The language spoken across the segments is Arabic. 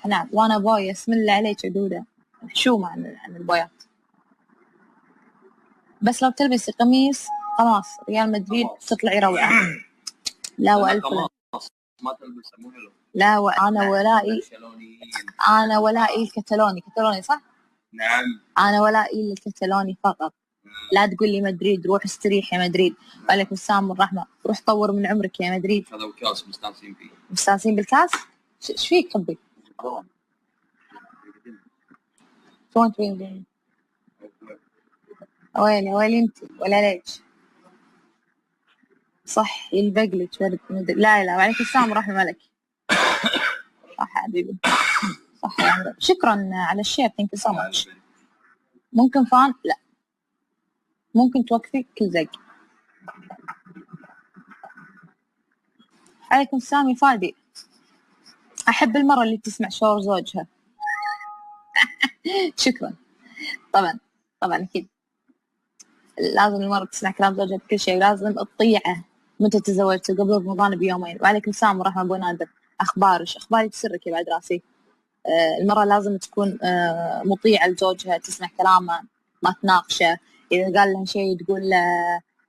نعم. وانا بوية اسم الله عليك عدودة محشومة عن البويات. بس لو تلبسي قميص ريال مدريد تطلعي روعة. لا والف ما تلبسه مو حلو. لا انا ولائي الكتالوني. كتالوني صح؟ نعم. انا ولائي الكتالوني فقط. لا تقول لي مدريد روح استريح يا مدريد. وعليكم السلام والرحمة. روح طور من عمرك يا مدريد. هذا الكاس مستانسين فيه. مستانسين بالكاس؟ ايش فيك خبي؟ شلون تبين؟ ويلي انت ولا ليش؟ صح يلبقلك برد. لا وعليكم السلام ورحمة ملك. صح حبيبي. صح يا عمرو. شكرا على الشير. ثانك يو سو ماتش. ممكن فان؟ لا ممكن توقفي كل زق. عليكم السلام يا فادي. أحب المرة اللي تسمع شعور زوجها. شكرا. طبعا أكيد لازم المرة تسمع كلام زوجها بكل شيء ولازم تطيعه. متى تزوجت؟ قبل رمضان بيومين. وعليكم السلام ورحمة أبو نادر. أخبارك بسرك يا بعد راسي. المرة لازم تكون مطيعة لزوجها تسمع كلامه ما تناقشه. إذا قال لها شيء تقول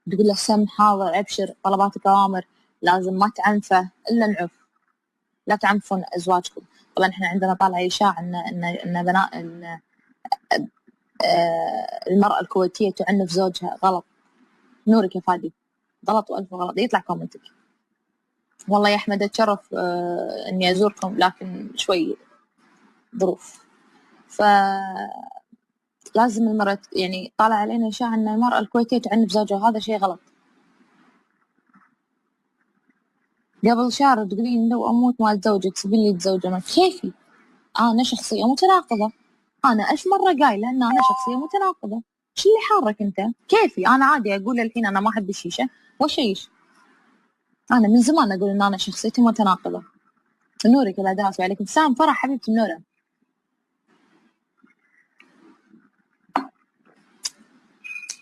له سم حاضر أبشر طلباتك أوامر. لازم ما تعنفه إلا نعف. لا تعنفون أزواجكم. طبعا إحنا عندنا طالع إشاعة إن بناء إن المرأة الكويتية تعنف زوجها. غلط. نورك يا فادي. غلط وألف غلط. يطلع كومنتك. والله يا أحمد أتشرف إني أزوركم لكن شوي ظروف. لازم المرأة يعني طالع علينا إشاعة أن المرأة الكويتية تعنف زوجها. هذا شيء غلط. قبل شهر تقولين لو أموت مال زوجي تسيبين لي تزوجه. كيفي أنا شخصية متناقضة. أنا 1000 مرة قايلة أن أنا شخصية متناقضة. شو اللي حارك أنت؟ كيفي أنا عادي أقول الحين أنا ما أحب الشيشة وشيش. أنا من زمان أقول أن أنا شخصيتي متناقضة. نورك الأدراس. وعليكم السلام فرح حبيبتي منورة.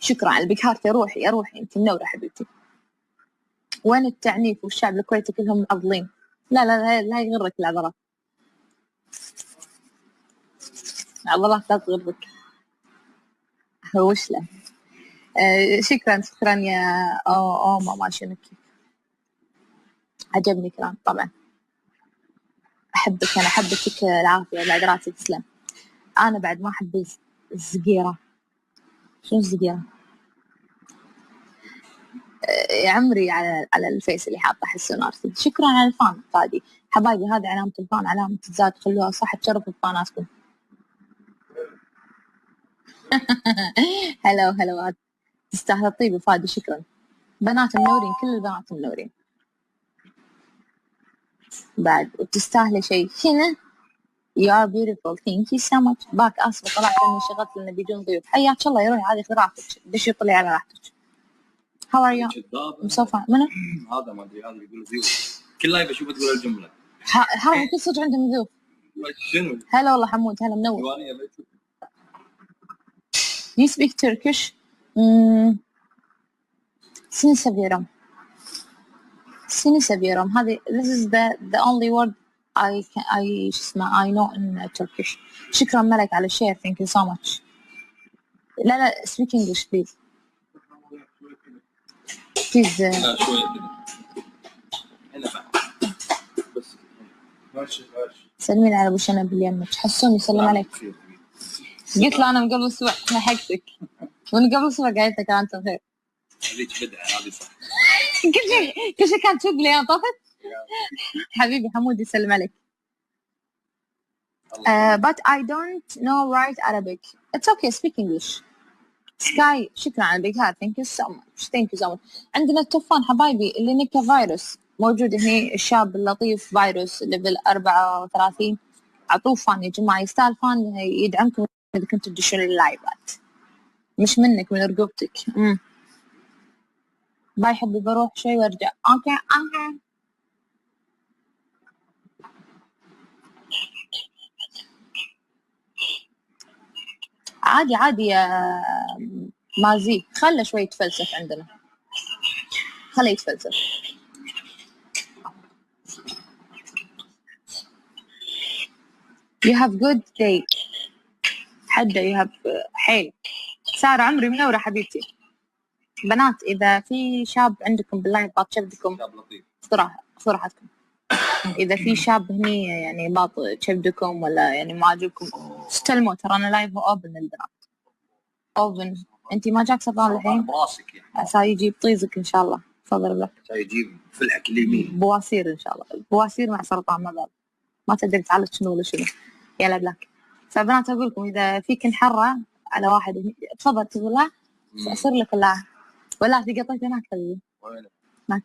شكرا على البيك هارت يا روحي أنت منورة حبيبتي. وين التعنيف والشعب الكويتي كلهم معضلين. لا يغرك العضلات. العضلات لا تغرك. وش له. شكرا يا ماما شنك. عجبني كلام. طبعا أحبك. أنا أحبك العافية بعد راسي تسلم. أنا بعد ما أحب الزقيرة. شنو الزقيرة؟ يا عمري على الفيس اللي حاطه حسون ارسل. شكرا على الفان فادي. حبايبي هذه علامة الفان علامة الزاد. خلوها صح تشرفوا بفاناتكم. هلا تستاهل الطيب فادي. شكرا. بنات منورين. كل البنات منورين بعد. وتستاهل شيء هنا. You are beautiful. Thank you so much. باك آسفة طلعت اني شغلت لنا بيجون ضيوف. حياك الله يا روحي. هذه راحتك. دشي طلعي على راحتك. How are you؟ مصطفى منو؟ هذا ما ادري. هذا يقول ضيوف. كل لايف اشوفه تقول الجملة. ها كل صدق عندهم ضيوف. شنو؟ هلا والله حمود. هلا منور. Do you speak Turkish? Seni seviyorum. هذه this is the only word I know in Turkish. شكرا ملك على الشير. Thank you so much. لا speak English please. لا شوية كذا. هنا بس. ماشي. سلمين على ابو شنب اللي يمك. حسوني يسلم عليك. قلت له انا من قبل اسبوع لحقتك. من قبل اسبوع قاعد لك انت بخير. هذيك بدعة. هذه صح. كل شيء كانت تقول لي طفت. حبيبي حمود يسلم عليك. But I don't know write Arabic. It's okay. Speak English. سكاي شكرا على البيك هارت. Thank you so much. عندنا التوفان حبايبي اللي نكه فيروس موجود هنا. الشاب اللطيف فيروس ليفل 34. اعطوه فان يا جماعه. يستاهل فان يدعمكم اذا كنتوا تدشون اللايفات. مش منك من رقبتك. باي حبي بروح شوي وارجع. اوكي عادي يا مازي. خله شوي يتفلسف عندنا. خله يتفلسف. You have good day. حدة you have حيل. سارة عمري منورة حبيبتي. بنات إذا في شاب عندكم بالله باط شبدكم شاب لطيف صراحتكم إذا في شاب هني يعني باط شبدكم ولا يعني ما عاجبكم استلموا، ترى أنا لايف أوبن للبنات. أوبن. أنت ما جاك سرطان الحين؟ براسك يعني عسى يجيب طيزك إن شاء الله. تفضل لك. يجيب فلحك اليمين بواسير إن شاء الله. بواسير مع سرطان ما تدري تعالج شنو ولا شنو. يلا بلاك. فبنات أقول لكم إذا فيك حرة على واحد هني تفضل تقول له أصير لك ولا تقطيت هناك حبيبي. وين؟ هناك.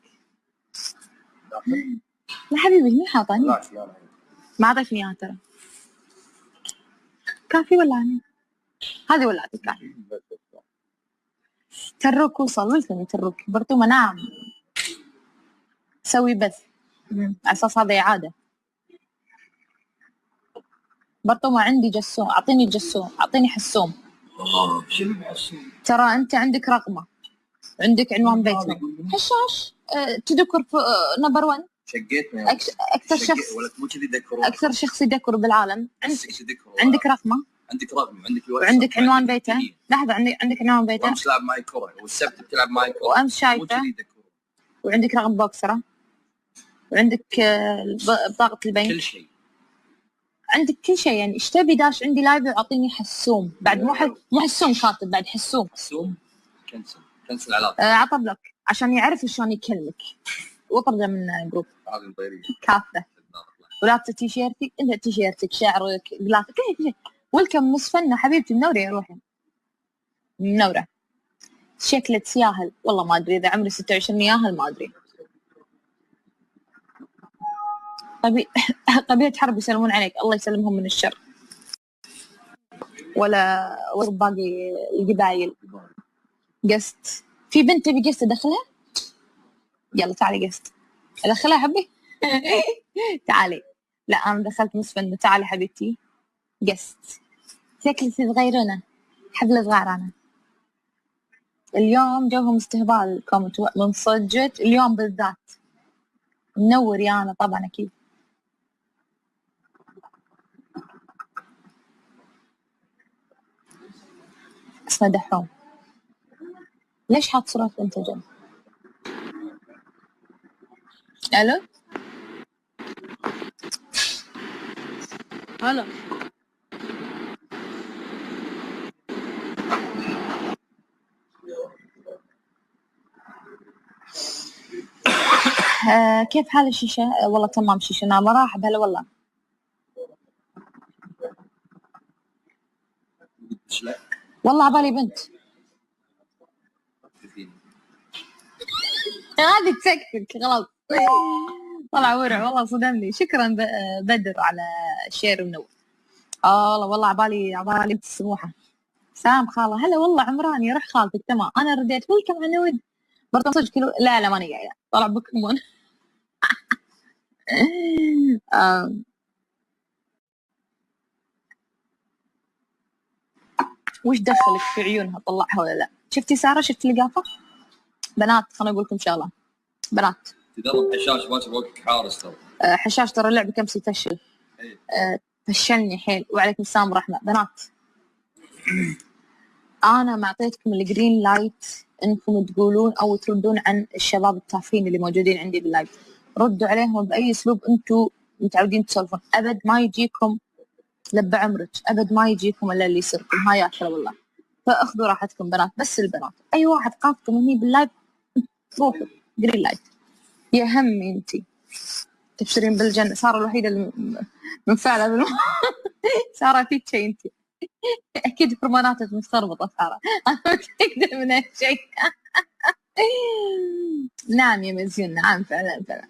لا حبيبي هني حاطة هني. ما أعطيتني إياها ترى. كافي ولا هني؟ هذه ولعتك كافي. تروك وصل ولكم تروك برتومة نعم. سوي بث على أساس هذا إعادة. برطومة عندي جسوم، أعطيني جسوم، أعطيني حسوم. شنو حسوم؟ ترى أنت عندك رقمة، عندك عنوان بيتنا. حشاش تذكر في نمبر 1. شقيتنا أكثر شخص ولا مو كذي يذكرون. أكثر شخص يذكر بالعالم. عندك رقمة، عندك رقم، عندك وعندك عنوان بيته. لحظة عندك عنوان بيته. وأمس لعب معي كرة والسبت بتلعب معي كرة. وأمس شايفة. وعندك رقم بوكسرة. وعندك بطاقة البنك. كل شيء. عندك كل شيء يعني ايش تبي داش عندي لايف وعطيني حسوم بعد مو حسوم كاتب بعد حسوم. كنسل علاقة. عطى بلوك عشان يعرف شلون يكلمك وطرده من جروب. هذه مطيرية. كافة. ولابسة تيشيرتك انت تيشيرتك شعرك قلاتك كل شيء. ولكم مصفنة حبيبتي منورة يا روحي. منورة. شكلك ياهل والله ما ادري اذا عمري 26 ياهل ما ادري. قبيلة حرب يسلمون عليك الله يسلمهم من الشر. ولا باقي القبايل. قست في بنت تبي قست ادخلها؟ يلا تعالي قست ادخلها حبي. تعالي. لا انا دخلت مصفنة. تعالي حبيبتي قست. شكلك صغيرونة حبل صغار. انا اليوم جوهم استهبال الكومنت من صجت اليوم بالذات. منور يا انا طبعا اكيد. اسمه دحوم. ليش حاط صورة انت جنب؟ الو هلا. كيف حال الشيشة؟ والله تمام شيشة نعم مرحب هلا والله. والله عبالي بنت. هذه تسكتك خلاص. طلع ورع والله صدمني. شكرا بدر على الشير منور. والله عبالي بنت السموحة. سام خالة هلا والله عمراني روح خالتك تمام. انا رديت ولكم عنود برضه صدق كيلو. لا ماني قاعدة طلع بوكيمون. وش دخلك في عيونها طلعها ولا لا؟ شفتي سارة شفتي اللقافة؟ بنات خليني اقول لكم شغلة. بنات تدرب حشاش ما تبغاك حارس ترى. حشاش ترى اللعبة كم يفشل. فشلني حيل. وعليكم السلام ورحمة. بنات انا ما اعطيتكم الجرين لايت انكم تقولون او تردون عن الشباب التافهين اللي موجودين عندي باللايف. ردوا عليهم باي اسلوب انتم متعودين تسولفون. ابد ما يجيكم لب عمرك. ابد ما يجيكم الا اللي يصيركم. هاي اكله والله. فاخذوا راحتكم بنات. بس البنات اي واحد قافكم هني باللايف روحوا جرين لايت. يا همي انتي تبشرين بالجنه. ساره الوحيده المنفعله ساره فيك شيء انتي. اكيد هرموناتك متخربطه ساره. انا متاكده من هالشيء. نعم يا مزيون نعم فعلا.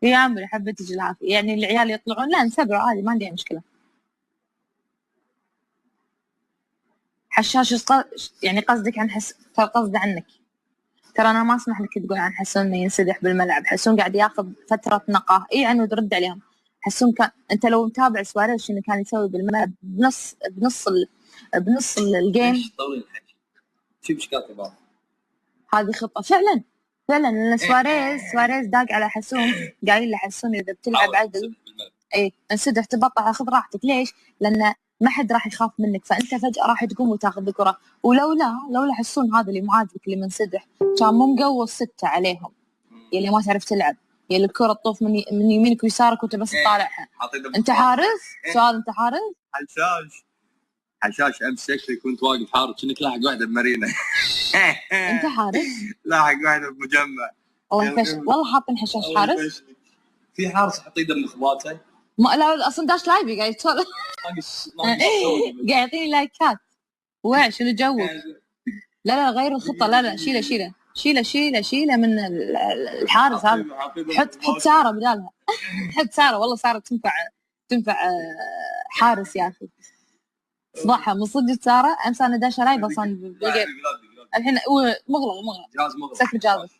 يا عمري حبيتك العافيه. يعني العيال يطلعون لا نسبروا عادي ما عندي اي مشكله. حشاش يعني قصدك عن قصدي عنك. ترى انا ما اسمح لك تقول عن حسون انه ينسدح بالملعب. حسون قاعد ياخذ فتره نقاهه. اي عنود رد عليهم. حسون كان انت لو متابع سوالف شنو كان يسوي بالملعب بنص الجيم. طول الحكي في مشكله في بعض. هذه خطه فعلا. فعلا لان سواريز داق على حسون، قايل له حسون اذا بتلعب عدل اي انسدح تبطل خذ راحتك. ليش؟ لان ما حد راح يخاف منك، فانت فجاه راح تقوم وتاخذ الكره. لولا حسون هذا اللي معاجبك اللي منسدح كان مو مقوص 6 عليهم، يلي ما تعرف تلعب، يلي الكره تطوف من يمينك ويسارك وانت بس تطالعها. انت حارس؟ سؤال، انت حارس؟ حشاش امس شكلي كنت واقف حارس كأنك لاحق واحده بمارينا. انت حارس؟ لاحق واحده بمجمع. والله حاطين حشاش حارس. في حارس حط ايده بمخباته. ما لا اصلا داش لايفي قاعد يتسولف قاعد يعطيني لايكات. وين شنو جوك؟ لا غير الخطه، لا شيله من الحارس هذا. حط ساره بدالها. حط ساره، والله ساره تنفع حارس يا اخي. فضحها من صدق ساره. امس انا داشه لايف اصلا الحين مغلق سكر جازف.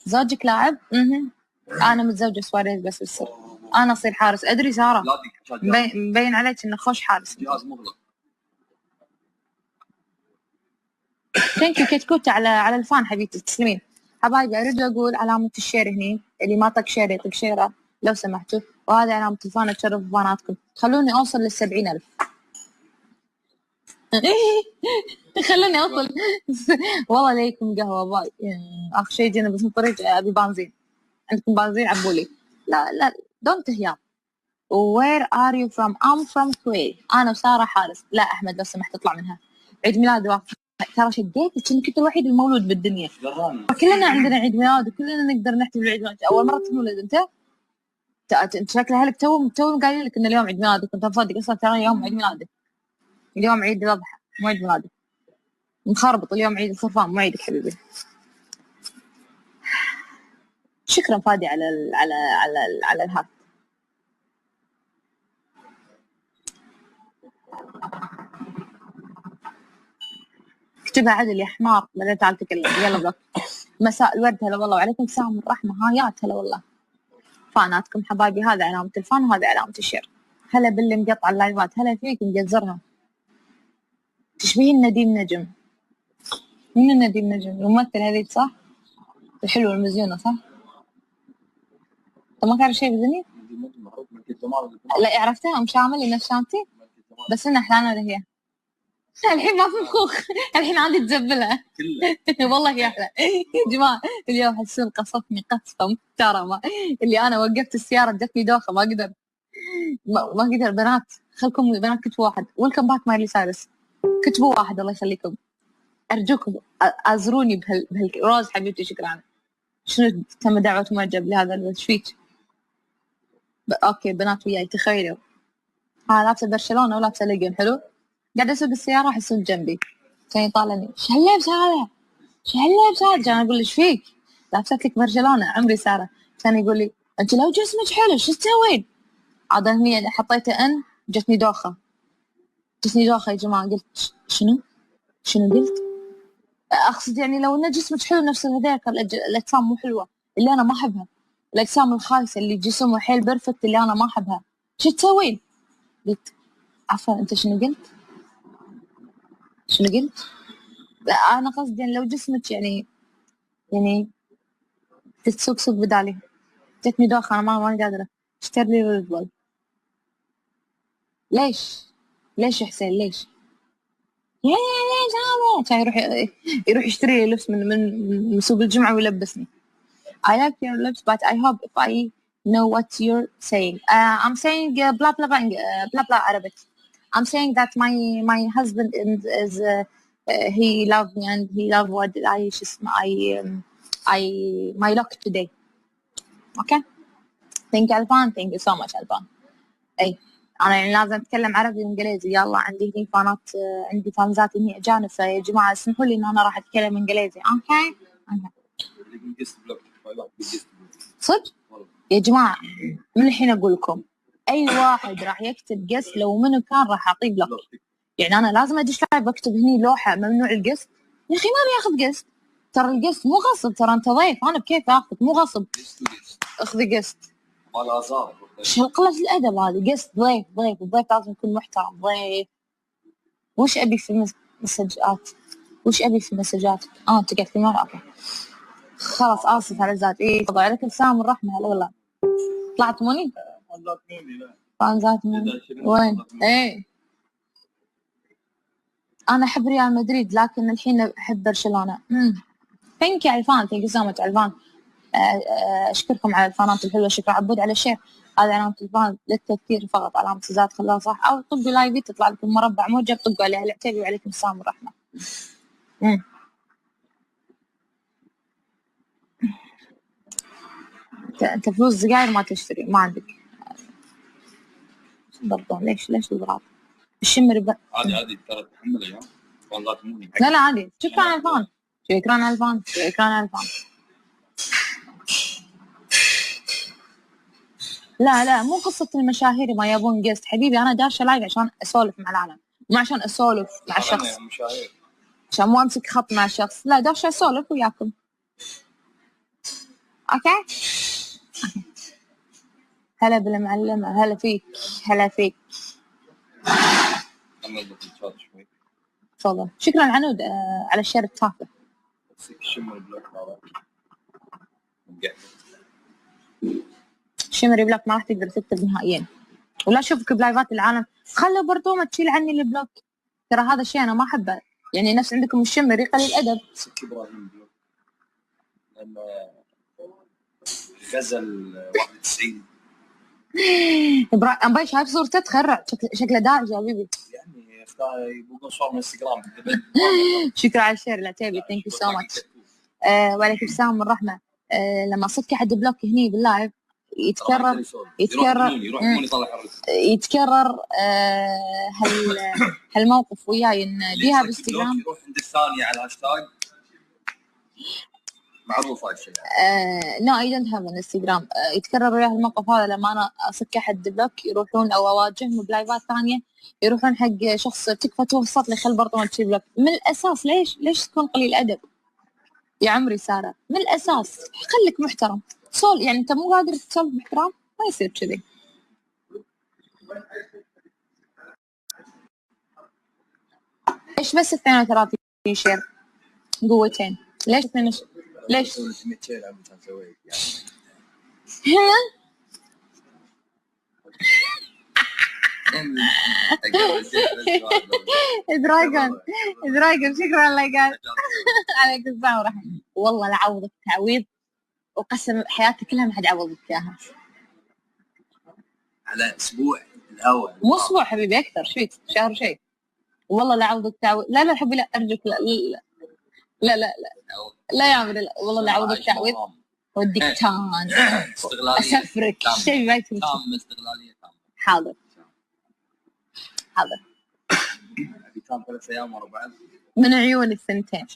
زوجك لاعب؟ انا متزوجه سواريز بس بالسر. انا اصير حارس ادري ساره، مبين عليك انه خوش حارس. جهاز مغلق. ثانك يو كتكوت على الفان حبيبتي، تسلمين. حبايبي اريد اقول علامه الشير هني، اللي ما طق شير يطق شيره لو سمحتوا، وهذه علامه الفان تشرف فاناتكم. خلوني اوصل لل 70,000. خلوني اوصل. والله ليكم قهوه باي. اخر شيء جينا بس الطريق ابي بنزين. عندكم بنزين عبوا لي. لا دونت هياب. Where are you from? I'm from Kuwait. انا وساره حارس. لا احمد لو سمحت اطلع منها. عيد ميلادي واقف. ترى شقيت انك كنت الوحيد المولود بالدنيا. كلنا عندنا عيد ميلاد وكلنا نقدر نحتفل بعيد ميلاد. اول مره تولد انت شكل اهلك تو قايلين لك ان اليوم عيد ميلادك، كنت مصدق اصلا ترى يوم عيد ميلادك. اليوم عيد الاضحى مو عيد ميلادك. مخربط اليوم عيد الخرفان مو عيدك حبيبي. شكرا فادي على الهات. اكتبها عدل يا حمار. بعدين تعال تكلم. يلا بلوك. مساء الورد. هلا والله. وعليكم السلام الرحمه. هايات. هلا والله. فاناتكم حبايبي. هذا علامه الفان وهذا علامه الشير. هلا باللي مقطع اللايفات. هلا فيك مجزرها. تشبهين نديم نجم. من النديم نجم؟ الممثل هذيك صح؟ الحلوه المزيونه صح؟ طب ما تعرف شيء بذني؟ لا عرفتها ام شامل نفس شامتي بس انها احلانا اللي هي. الحين ما في مخوخ. الحين عندي تزبلها. والله هي احلى. يا جماعه اليوم حسون قصفني قصفه محترمه. اللي انا وقفت السياره جتني دوخه ما اقدر بنات. خلكم البنات كتبوا واحد. ويلكم باك مايلي سايرس. كتبوا واحد الله يخليكم. ارجوكم ازروني روز حبيبتي شكرا. شنو تم دعوة معجب لهذا الشفيك؟ اوكي بنات وياي تخيلوا. لابسه برشلونه ولابسه ليجن حلو. قاعده اسوق السياره حسون جنبي كان يطالعني. شو هاللبس هذا؟ كان اقول له ايش فيك؟ لابست لك برشلونه عمري ساره. كان يقول لي انت لو جسمك حلو شو تسوين؟ عاد هني حطيته جتني دوخه يا جماعه. قلت شنو قلت؟ اقصد يعني لو ان جسمك حلو نفس هذاك الاجسام مو حلوه اللي انا ما احبها، الاجسام الخايسه اللي جسمها حيل بيرفكت اللي انا ما احبها، شو تسوين؟ قلت عفوا انت شنو قلت؟ انا قصدي يعني لو جسمك يعني تتسوق بدالي. جتني دوخه انا ما قادره. اشتري لي ريد بول. ليش يا حسين ليش؟ ليش هذا؟ كان يروح يشتري لي لبس من سوق الجمعه ويلبسني. I like your lips but I hope if I know what you're saying. I'm saying blah blah blah Arabic. I'm saying that my husband is he loved me and he loved what I my look today. Okay. Thank you Alban. Thank you so much Alban. اي انا يعني لازم اتكلم عربي وانجليزي. يلا عندي هني فانات، عندي فانزات هني اجانب، فيا جماعه اسمحوا لي ان انا راح اتكلم انجليزي. اوكي صدق يا جماعه. من الحين اقول لكم اي واحد راح يكتب قست لو منو كان راح اعطيه بلوك. يعني انا لازم ادش لايف بكتب هني لوحه ممنوع القست؟ يا اخي ما بياخذ قست. ترى القست مو غصب، ترى انت ضيف انا بكيف اخذك مو غصب. اخذ قست. شو قلة الادب هذه؟ قست ضيف الضيف لازم يكون محترم. ضيف وش ابي في مسجات؟ انت قلت لي اوكي. خلاص اسف على الزاد. اي تفضل. عليك السلام والرحمه. هلا والله. طلعت موني؟ طلعت موني. لا فانزات موني وين؟ ايه انا احب ريال مدريد لكن الحين احب برشلونه. ثانك يو على الفان. ثانك يو سو ماتش على الفان. اشكركم على الفانات الحلوه. شكرا عبود على الشير. هذه علامه الفان للتذكير فقط. علامه الزاد خلاها صح او طقوا لايفي تطلع لكم مربع موجب طقوا عليها العتيبي. وعليكم السلام والرحمه. انت فلوس سجاير ما تشتري ما عندك برضه. ليش الغراب الشمر عادي ترى تحمل يا والله موني. لا عادي. شكرا على الفان. شكرا على الفان. شكرا على الفان. لا مو قصة المشاهير ما يبون جيست حبيبي. أنا داشة لايف عشان أسولف مع العالم مو عشان أسولف مع الشخص عشان مو أمسك خط مع الشخص. لا داشة أسولف وياكم. أوكي. هلا بالمعلمة. هلا فيك. هلا فيك. تفضل. شكرا عنود على الشير التافه. شمري بلوك ما راح تقدر تكتب نهائيا. ولا اشوفك بلايفات العالم خلوا برطومه تشيل عني البلوك. ترى هذا الشيء انا ما احبه. يعني نفس عندكم الشمري قليل ادب. ابراهيم بلوك لانه غزل 91. ابراهيم شايف صورته تخرع شكله داعش يا حبيبي. يعني يبقون صور من انستغرام. شكرا على الشير العتيبي. ثانك يو سو ماتش. وعليكم السلام والرحمه. لما صك حد بلوك هني باللايف يتكرر هالموقف وياي نديها بانستغرام. يروح عند الثاني على الهاشتاج معروف هذا الشيء. نو اي دونت هاف انستغرام. يتكرر وياه الموقف هذا لما انا اصك احد بلوك يروحون او اواجههم بلايفات ثانيه يروحون حق شخص تكفى توسط لي خل برضه تشيل بلوك. من الاساس ليش تكون قليل ادب يا عمري ساره؟ من الاساس خليك محترم. يعني انت مو قادر تسولف باحترام ما يصير كذي. ايش بس 32 شير قوتين؟ ليش 2 ليش؟ دراجون شكرا على اللايكات. عليكم السلام ورحمة. والله لعوضك تعويض وقسم حياتي كلها ما حد عوضك اياها. على اسبوع الاول مو اسبوع حبيبي اكثر شيء شهر شيء. والله لعوضك تعويض. لا حبيبي لا ارجوك. لا يا عمري لا والله لعوضك تعويض وديك تان اسفرك شيء ما يصير. استغلاليه تامه. حاضر كان 3 ايام ورا بعض من عيون الثنتين.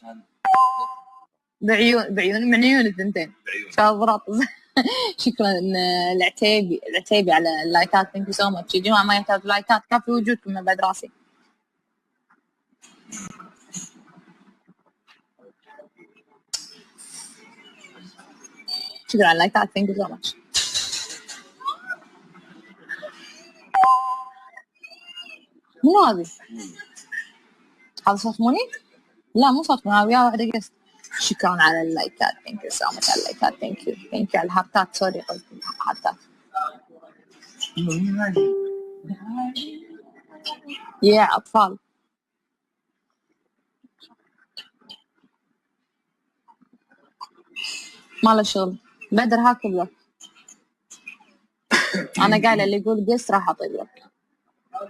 بعيون من عيون الثنتين شاطرات. شكرا العتيبي على اللايكات. ثانك يو سو ماتش يا جماعه. ما يحتاج لايكات كافي وجودكم من بعد راسي. شكرا على اللايكات. ثانك يو سو ماتش. مو هذه هذا صوت موني؟ لا مو صوت موني. ويا واحدة قست. شكرا على اللايكات. ثانك يو سو ماتش على اللايكات. ثانك يو على الهارتات. سوري قلت هارتات. يا اطفال ما له شغل. بدر هاك بلوك. انا قايله اللي يقول قس راح اعطي بلوك.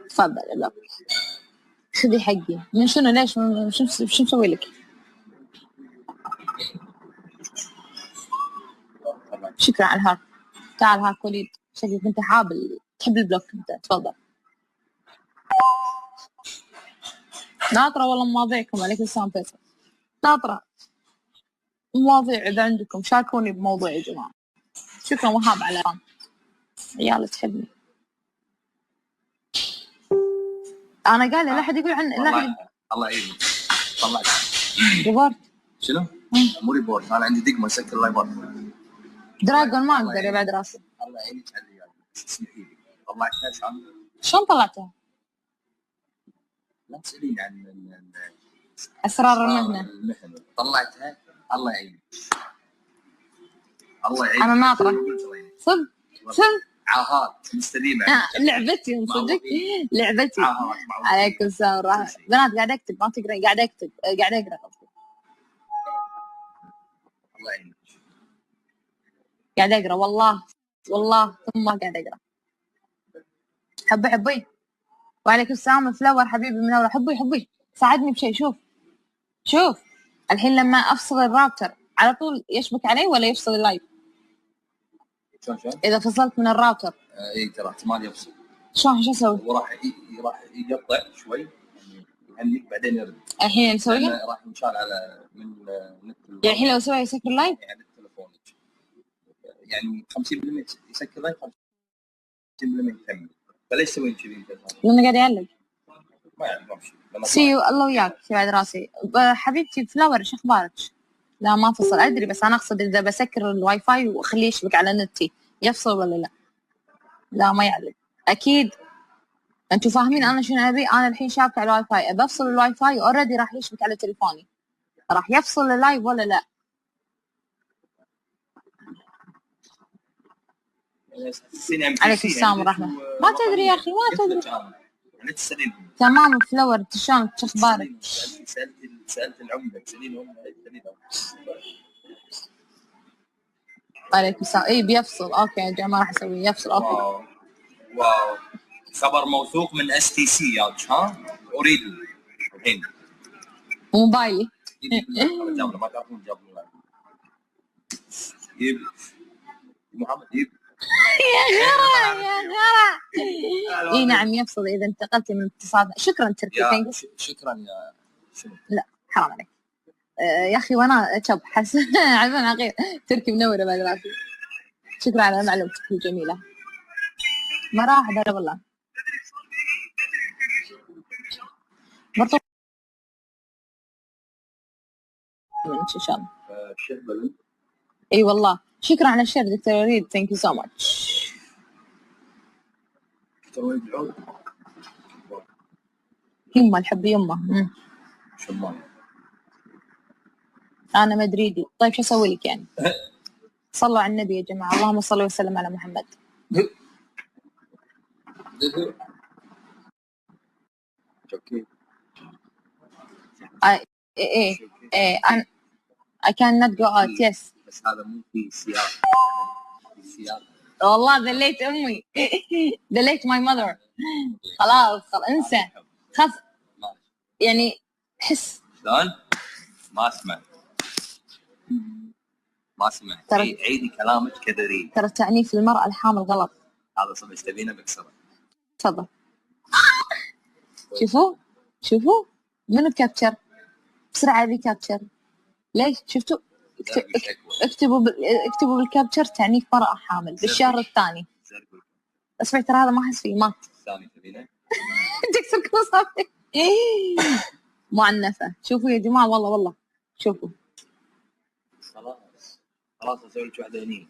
تفضل بلوك خذي حقي. من شنو ليش شو مسوي لك؟ شكرا على الهاك. تعال هاك وليد شكلك انت حابل تحب البلوك انت. تفضل. ناطرة والله مواضيعكم. عليكم السلام فيصل. ناطرة مواضيع اذا عندكم شاركوني بموضوع يا جماعة. شكرا وهاب على عيال تحبني. انا قايله لا حد يقول عن لا حد. الله يعينك. طلعت ريبورت. شنو؟ مو ريبورت. انا عندي دقمه اسكر اللايفات. دراجون ما اقدر يا بعد راسي. الله يعينك على الرجال. اسمحي لي. طلعتها شلون طلعتها؟ لا تسأليني عن اسرار المهنه. طلعتها الله يعينك. الله يعينك. انا ناطره صدق عاهات مستديمه. لعبتي صدق لعبتي. عليكم السلام ورحمة. بنات قاعد اكتب ما تقرأ، قاعد اكتب قاعد اقرا قصدي. الله يعينك. قاعد اقرا والله ثم قاعد اقرا. حبي وعليكم السلام فلاور حبيبي من اول. حبي ساعدني بشيء. شوف الحين لما افصل الراوتر على طول يشبك علي ولا يفصل اللايف؟ شلون اذا فصلت من الراوتر اي ترى احتمال يفصل. شلون شو اسوي؟ وراح يقطع شوي يهنيك بعدين يرد. الحين نسوي له؟ راح ينشال على من نت. يعني الحين لو اسوي يسكر اللايف؟ يعني تليفونك يعني 50% يسكر اللايف 50% يكمل. فليش تسوين كذي انت؟ لانه قاعد يعلق. ما يعني ما في شيء. سيو الله وياك في بعد راسي. حبيبتي فلاور ايش اخبارك؟ لا ما فصل ادري، بس انا اقصد اذا بسكر الواي فاي واخليه يشبك على نتي يفصل ولا لا؟ لا ما يعلق اكيد. انتوا فاهمين انا شنو ابي؟ انا الحين شابكه على الواي فاي، ابى افصل الواي فاي اوريدي راح يشبك على تليفوني، راح يفصل اللايف ولا لا؟ عليكم السلام ورحمة. ما تدري يا اخي ما تدري. تمام فلاور شلونك شو اخبارك؟ سالت العمده تسالينهم. عليكم السلام. اي بيفصل. اوكي يا جماعه ما راح اسويه يفصل. اوكي واو خبر موثوق من STC ياك. ها اريد الحين موبايلي. ما تعرفون جاب يجيب محمد يجيب يا غرا اي نعم يفصل اذا انتقلت من اتصال. شكرا تركي. شكرا يا شنو. لا حرام عليك يا اخي وانا شب حس عزمان عقيل. تركي منوره بعد راسي. شكرا على معلومتك الجميله. ما راح احضر والله. برضو ان شاء الله. اي والله شكرا على الشير دكتور وليد. ثانك يو سو ماتش. يمه الحب يمه. انا مدريدي. طيب شو اسوي لك يعني؟ صلوا على النبي يا جماعه. اللهم صل وسلم على محمد. اوكي ايه I cannot go out. yes بس هذا مو في سياق. والله دليت امي. دليت ماي ماذر. خلاص انسى. خف يعني حس. شلون؟ ما اسمع. عيدي كلامك كدري. ترى تعنيف المرأة الحامل غلط. هذا صدق ايش تبينه بكسره. تفضل. شوفوا منو كابتشر بسرعة. ذي كابتشر ليش؟ شفتوا؟ اكتبوا بالكابتشر تعنيف مرأة حامل بالشهر الثاني. اسمع ترى هذا ما احس فيه مات. الثاني تبينه؟ تكسر كل معنفة. شوفوا يا جماعة والله شوفوا. خلاص اسوي لك واحدة هني.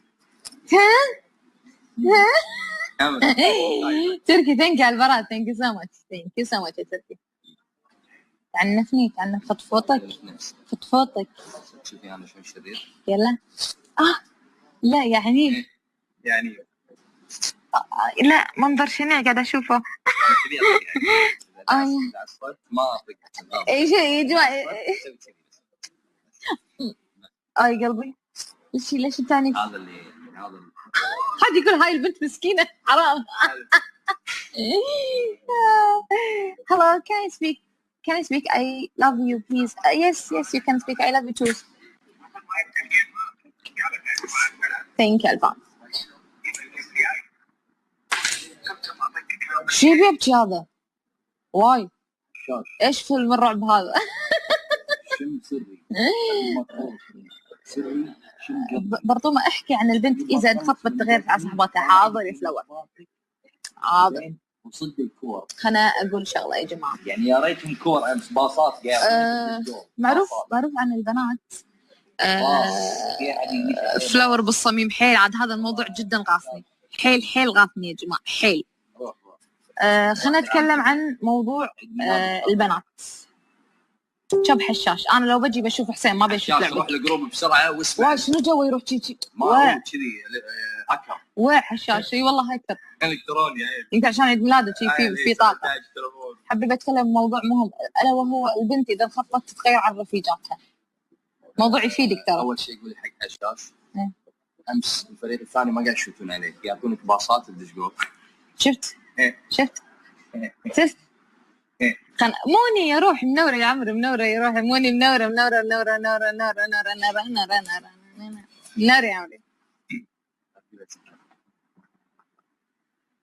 تركي ثانك على البراء. ثانك يو سو ماتش يا تركي. تعنفني فضفوطك. شوفي انا شوي شرير. يلا لا يعني لا منظر شنو قاعد اشوفه. ما اي شيء يا جماعه. اي قلبي ليش الثاني؟ هذا حد يقول هاي البنت مسكينه حرام. Hello, can I speak? I love you, please. Yes, you can speak. I love you too. Thank you, Alban. شو بيبكي هذا؟ واي ايش فيلم الرعب هذا؟ برطومة احكي عن البنت اذا انخطبت تغيرت على صحباتها. حاضر يا فلور حاضر. وصدق الكور. خلنا اقول شغله يا جماعه. يعني يا ريتهم كور امس باصات معروف عن البنات. فلور بالصميم حيل. عاد هذا الموضوع جدا غاصني. حيل غاصني يا جماعه حيل. خلنا نتكلم عن موضوع البنات. شب حشاش. انا لو بجي بشوف حسين ما بشوف حشاش روح لعبه. الجروب بسرعه واسمع. شنو جو يروح شي ما هو كذي هاكر. حشاش اي والله هاكر الكتروني يمكن عشان عيد ميلاده شي في طاقه. تلفون. حبيت اتكلم بموضوع مهم الا وهو البنت اذا انخطبت تتغير عن رفيجاتها. موضوع يفيدك ترى. اول شيء يقول حق حشاش إيه. امس الفريق الثاني ما قاعد يشوتون عليك، يعطونك باصات تدش جول. شفت؟ إيه. شفت؟ إيه. شفت؟ إيه. موني يروح منوره يا عمرو، منوره يروح موني منوره منوره منوره منوره منوره منوره منوره منوره يا عمرو.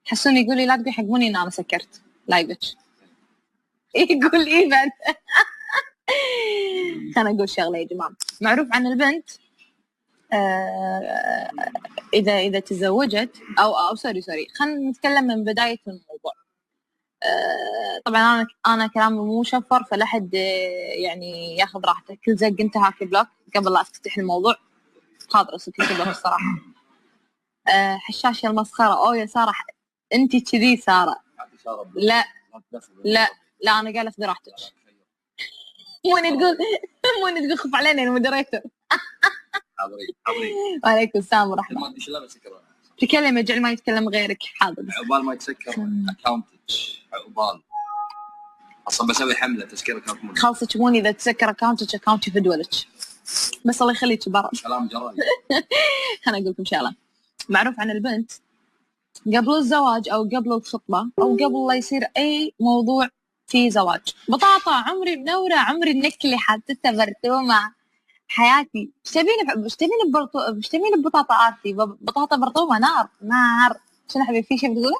حسوني يقول لي لا تقول حق موني ان انا سكرت لايفك. يقول ايه بعد. خليني اقول شغله يا جماعه. معروف عن البنت اذا تزوجت او سوري خلينا نتكلم من بدايه الموضوع. طبعا انا كلامي مو شفر، فلا حد يعني ياخذ راحته. كل زق انتهى في بلوك قبل لا افتتح الموضوع. خاطر اسوي في بلوك الصراحه. حشاش يا المسخره. يا ساره انت كذي ساره. لا انا قاعده اخذ راحتك. موني تقول خف علينا يا مودريتور. حاضرين. وعليكم السلام ورحمه الله. ما ادري لا بسكر. تكلم اجعل ما يتكلم غيرك. حاضر. عقبال ما يتسكر اكونتك عقبال اصلا بسوي حمله تسكير اكونت. خلصك موني اذا تسكر اكونتي في دولك بس الله يخليك برا. كلام جرالي. انا اقول لكم شغله. معروف عن البنت قبل الزواج او قبل الخطبه او قبل لا يصير اي موضوع في زواج بطاطا. عمري منوره، عمري النك اللي حاطته برطومه حياتي. ايش تبين ببطاطا ارتي؟ بطاطا برطومه نار. شنو حبيبي في شيء بتقوله؟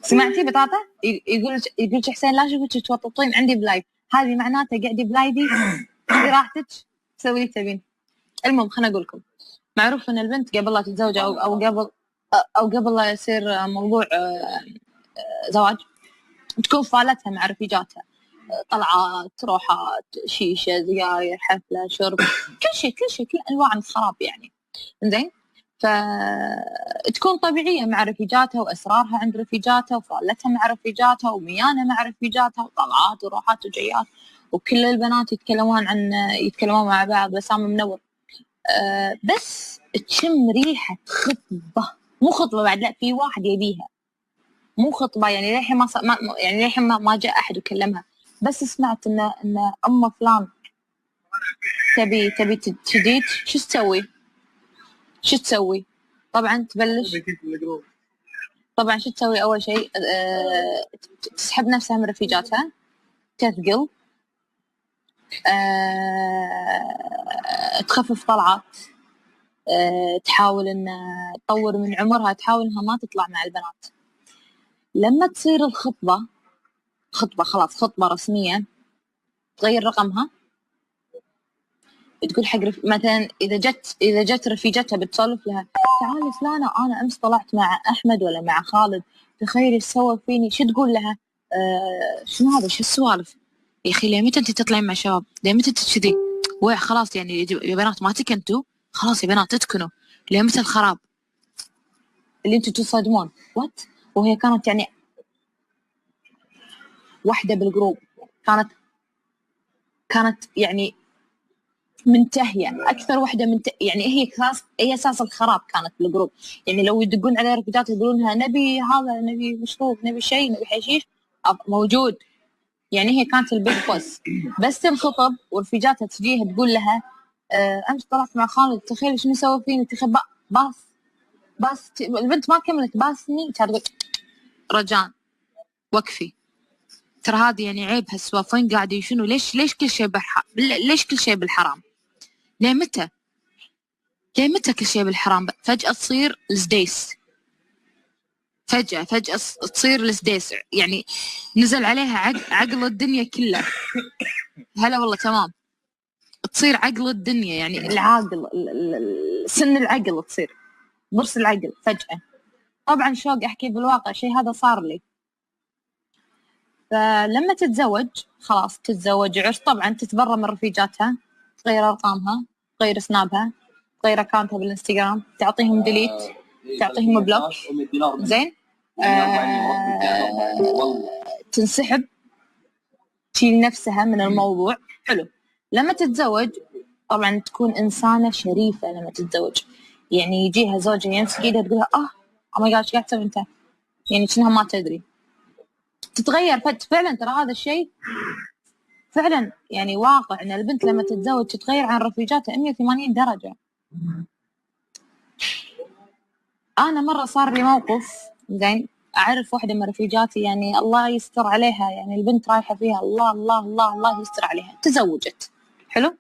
سمعتي بطاطا؟ يقول حسين لا اشوفك توططين عندي بلايف. هذه معناته قاعدي بلايدي خذي راحتك سوي اللي تبين. المهم خليني اقول لكم. معروف ان البنت قبل لا تتزوج او قبل لا يصير موضوع زواج تكون فالتها مع رفيجاتها. طلعات، روحات، شيشه، سجاير، حفله، شرب، كل شيء كل انواع الخراب يعني. زين. فتكون طبيعيه مع رفيجاتها واسرارها عند رفيجاتها وفالتها مع رفيجاتها وميانه مع رفيجاتها وطلعات وروحات وجيات. وكل البنات يتكلمون مع بعض بسام منور. بس تشم ريحه خطبه، مو خطبه بعد، لا في واحد يبيها، مو خطبه يعني للحين ما جاء احد وكلمها. بس سمعت ان ام فلان تبي تجيك. شو تسوي؟ طبعا تبلش. طبعا شو تسوي؟ اول شيء تسحب نفسها من رفيجاتها، تثقل، تخفف طلعات، تحاول ان تطور من عمرها، تحاول انها ما تطلع مع البنات. لما تصير الخطبه خلاص خطبه رسميه، تغير رقمها، تقول حق مثلا اذا جت رفيجتها بتسولف لها تعالي فلانه انا امس طلعت مع احمد ولا مع خالد تخيلي ايش سوى فيني. شو تقول لها؟ شنو هذا؟ شو السوالف يا اخي؟ ليه متى انت تطلعين مع شباب؟ ليه متى كذي؟ خلاص يعني يا بنات ما تكنتوا، خلاص يا بنات تتكنوا. ليه متى الخراب اللي انتم تصدمون؟ وات. وهي كانت يعني واحده بالجروب كانت يعني منتهيه، اكثر واحده يعني هي اساس الخراب كانت بالجروب. يعني لو يدقون عليها رفيجات يقولون لها نبي هذا، نبي مشروب، نبي شيء، نبي حشيش، موجود. يعني هي كانت البيج بوس. بس تنخطب ورفيجاتها تجيها تقول لها امس طلعت مع خالد تخيل شنو سوى فيني، تخيل باس البنت ما كملت باسني تقول رجاء وقفي، ترى هذه يعني عيب هالسوافين قاعدين شنو ليش كل شيء بالحرام؟ ليه متى كل شيء بالحرام؟ فجأة تصير السديس، فجأة تصير السديس، يعني نزل عليها عقل الدنيا كلها. هلا والله تمام. تصير عقل الدنيا، يعني العاقل سن العقل، تصير ضرس العقل فجأة. طبعا شوق احكي بالواقع شيء هذا صار لي. فلما تتزوج خلاص تتزوج عرس، طبعا تتبرى من رفيجاتها، تغير ارقامها، تغير سنابها، تغير اكاونتها بالانستغرام، تعطيهم ديليت، تعطيهم بلوك. زين. تنسحب تشيل نفسها من الموضوع. حلو. لما تتزوج طبعا تكون إنسانة شريفة. لما تتزوج يعني يجيها زوجها يمسك ايدها تقولها oh my god ايش قاعد تسوي انت؟ يعني كأنها ما تدري. تتغير فعلا. ترى هذا الشيء فعلا يعني واقع، ان البنت لما تتزوج تتغير عن رفيجاتها 180 درجة. انا مرة صار لي موقف زين، اعرف واحدة من رفيجاتي يعني الله يستر عليها، يعني البنت رايحة فيها الله الله الله الله يستر عليها، تزوجت. حلو.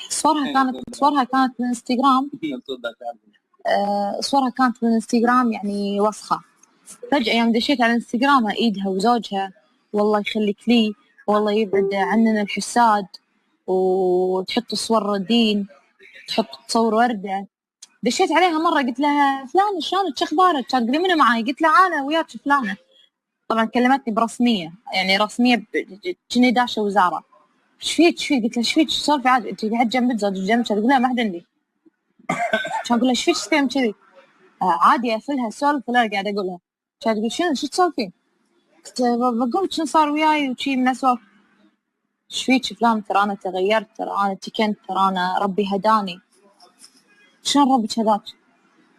صورها كانت من انستغرام. صورها كانت من انستغرام يعني وسخة. فجأة يوم دشيت على انستغرامها ايدها وزوجها والله يخليك لي والله يبعد عننا الحساد، وتحط صور دين، تحط تصور وردة. دشيت عليها مرة قلت لها فلانة شلونك شو اخبارك؟ كانت تقولي منو معاي؟ قلت لها انا وياك فلانة. طبعا كلمتني برسمية، يعني رسمية كني داشة وزارة. ايش فيك ايش فيك؟ قلت لها ايش فيك؟ سولفي عادي، انت قاعد جنبك زوجك جنبك؟ تقول لها ما حد عندي. كان اقول لها ايش فيك تتكلم كذي؟ عادي اقفلها سولف ولا قاعد اقولها. كانت تقول شنو شو تسولفين؟ قلت بقول شنو صار وياي وشي من اسولف. ايش فيك فلان؟ ترى انا تغيرت، ترى انا تكنت، ترى انا ربي هداني. شلون ربك هداك؟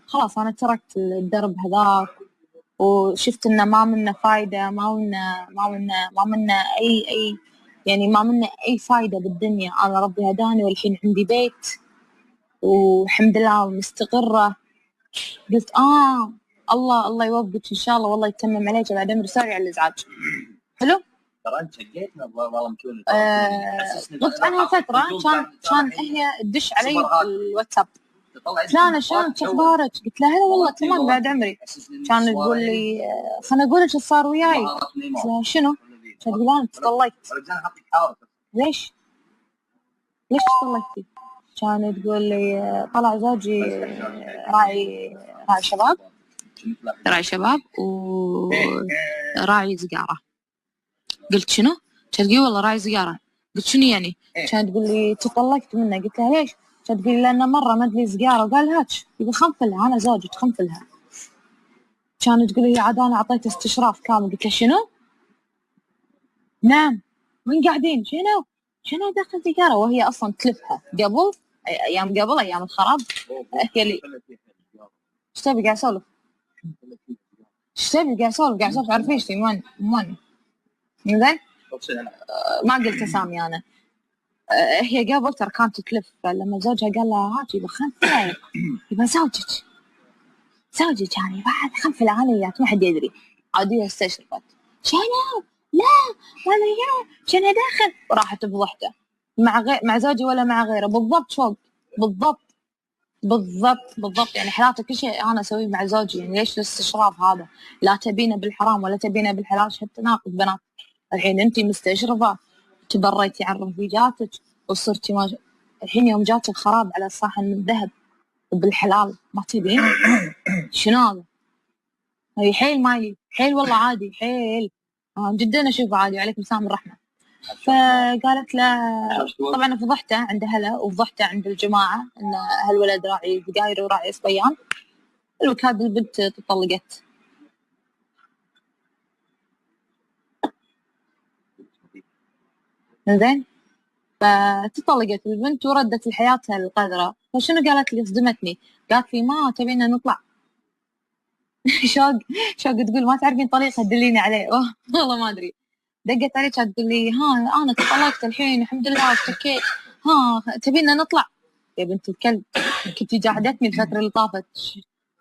خلاص انا تركت الدرب هذاك وشفت انه ما منه فايدة، ما منه اي يعني ما منه اي فايدة بالدنيا. انا ربي هداني والحين عندي بيت والحمد لله مستقرة. قلت الله يوفقك ان شاء الله والله يتمم عليك بعد امر سوري على الازعاج. حلو. ترى انت شقيتنا والله متوني. قلت عنها فترة كان هي تدش علي الواتساب فلانة شلونك اخبارك؟ قلت لها هلا والله تمام بعد عمري. كانت تقول لي خلنا اقول لك ايش صار وياي. قلت لها شنو؟ كانت تقول انا تطلقت. ليش تطلقتي؟ كانت تقول لي طلع زوجي راعي شباب وراعي سيجارة. قلت شنو؟ كانت تقول والله راعي سيجارة. قلت شنو يعني؟ كانت تقول لي تطلقت منه. قلت لها ليش؟ كانت تقول لي لأنه مرة مدلي سيجارة وقال هاتش يبي خنفلها، أنا زوجك خنفلها. كانت تقول لي عاد أنا أعطيته استشراف كامل. قلت لها شنو؟ نعم وين قاعدين؟ شنو دخل سيجارة وهي أصلا تلفها قبل أيام الخراب. هي اللي ايش تبي قاعد أسولف؟ قاعد أسولف عرفيشتي مواني زين. ما قلت اسامي انا. هي قبل ترى كانت تلف، فلما زوجها قال لها هاتي بخنفلة يبقى زوجك يعني بعد خنفلة انا وياك ما حد يدري. عادية استشرفت شنو؟ لا وانا وياه شنو داخل؟ وراحت بضحته مع زوجي ولا مع غيره بالضبط فوق بالضبط يعني حياتي كل شيء انا اسويه مع زوجي. يعني ليش الاستشراف هذا؟ لا تبينه بالحرام ولا تبينه بالحلال حتى ناقص بنات. الحين انتي مستشرفة تبريتي عن رفيجاتك وصرتي الحين يوم جات الخراب على صحن من ذهب بالحلال ما تبين. شنو هذا؟ هي حيل مايلي حيل والله عادي حيل جدا اشوفه عادي وعليكم السلام الرحمة. فقالت له طبعا فضحته عند اهله وفضحته عند الجماعة ان هالولد راعي سجاير وراعي صبيان. الوكاد البنت تطلقت. زين فتطلقت البنت وردت لحياتها القذرة. فشنو قالت لي؟ صدمتني. قالت لي ما تبينا نطلع. شوق تقول ما تعرفين طريقة دليني عليه. والله ما أدري. دقت علي كانت تقول لي ها أنا تطلقت الحين الحمد لله اشتكيت، ها تبينا نطلع؟ يا بنت الكلب كنتي جاحدتني الفترة اللي طافت.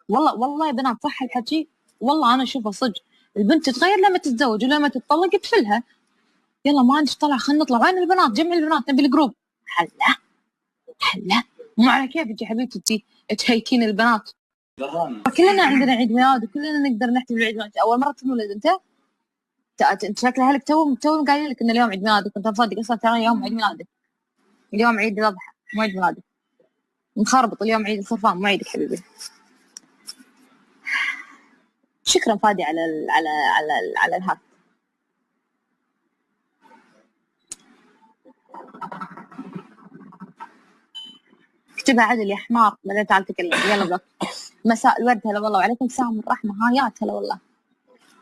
والله يا بنات صح الحكي، والله أنا أشوفه صدق. البنت تتغير لما تتزوج ولما تتطلق تفلها. يلا ما عندك طلع خلينا نطلع. وين البنات؟ جمع البنات نبي الجروب. حلا مو على كيفك يا حبيبتي تهيكين البنات. كلنا عندنا عيد ميلاد وكلنا نقدر نحتفل بعيد ميلاد. اول مره تولد انت شكل اهلك توهم قايلين لك ان اليوم عيد ميلادك انت مصدق اصلا ترى يوم عيد ميلادك. اليوم عيد الاضحى مو عيد ميلادك. مخربط اليوم عيد الخرفان مو عيدك حبيبي. شكرا فادي على الهات. اكتبها عدل يا حمار بعدين تعال تكلم. يلا بلوك. مساء الورد هلا والله وعليكم السلام والرحمة. هايات هلا والله.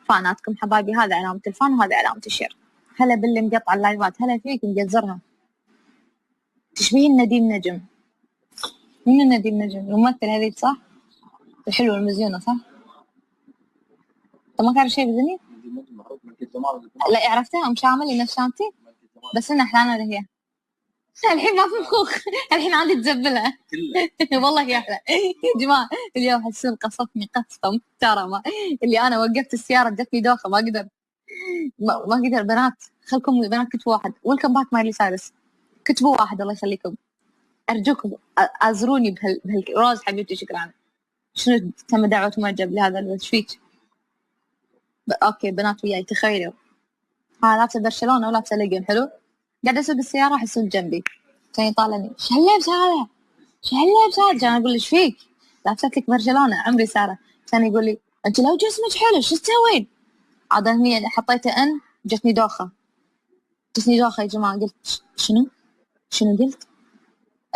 فاناتكم حبايبي. هذا علامة الفان وهذا علامة الشير. هلا باللي مقطع اللايفات، هلا فيك مقزرها. تشبهين نديم نجم. من نديم نجم؟ الممثل هذيك صح؟ الحلوة المزيونة صح؟ انت ما تعرف شيء بذني؟ لا عرفتها ام شامل نفس شامتي بس انها احلى انا هي. الحين ما في مخوخ الحين عندي تزبلها والله يا احلى يا جماعه. اليوم حسين قصفني قصفه محترمه. اللي انا وقفت السياره جتني دوخه ما اقدر ما اقدر. بنات خلكم بنات كتبوا واحد. ويلكم باك مايلي سايرس. كتبوا واحد الله يخليكم ارجوكم ازروني روز حبيبتي شكرا. شنو تم دعوة معجب لهذا ايش فيك؟ اوكي بنات وياي تخيلوا لابسه برشلونه ولابسه ليجن حلو. قاعده اسوق السياره احس جنبي كان يطالعني ايش هاللبس هذا؟ ايش هاللبس هذا؟ كان اقول له ايش فيك؟ لابست لك برشلونه عمري ساره. كان يقول لي انت لو جسمك حلو شو تسوين؟ عاد هني حطيته ان جتني دوخه. جتني دوخه يا جماعه. قلت شنو قلت؟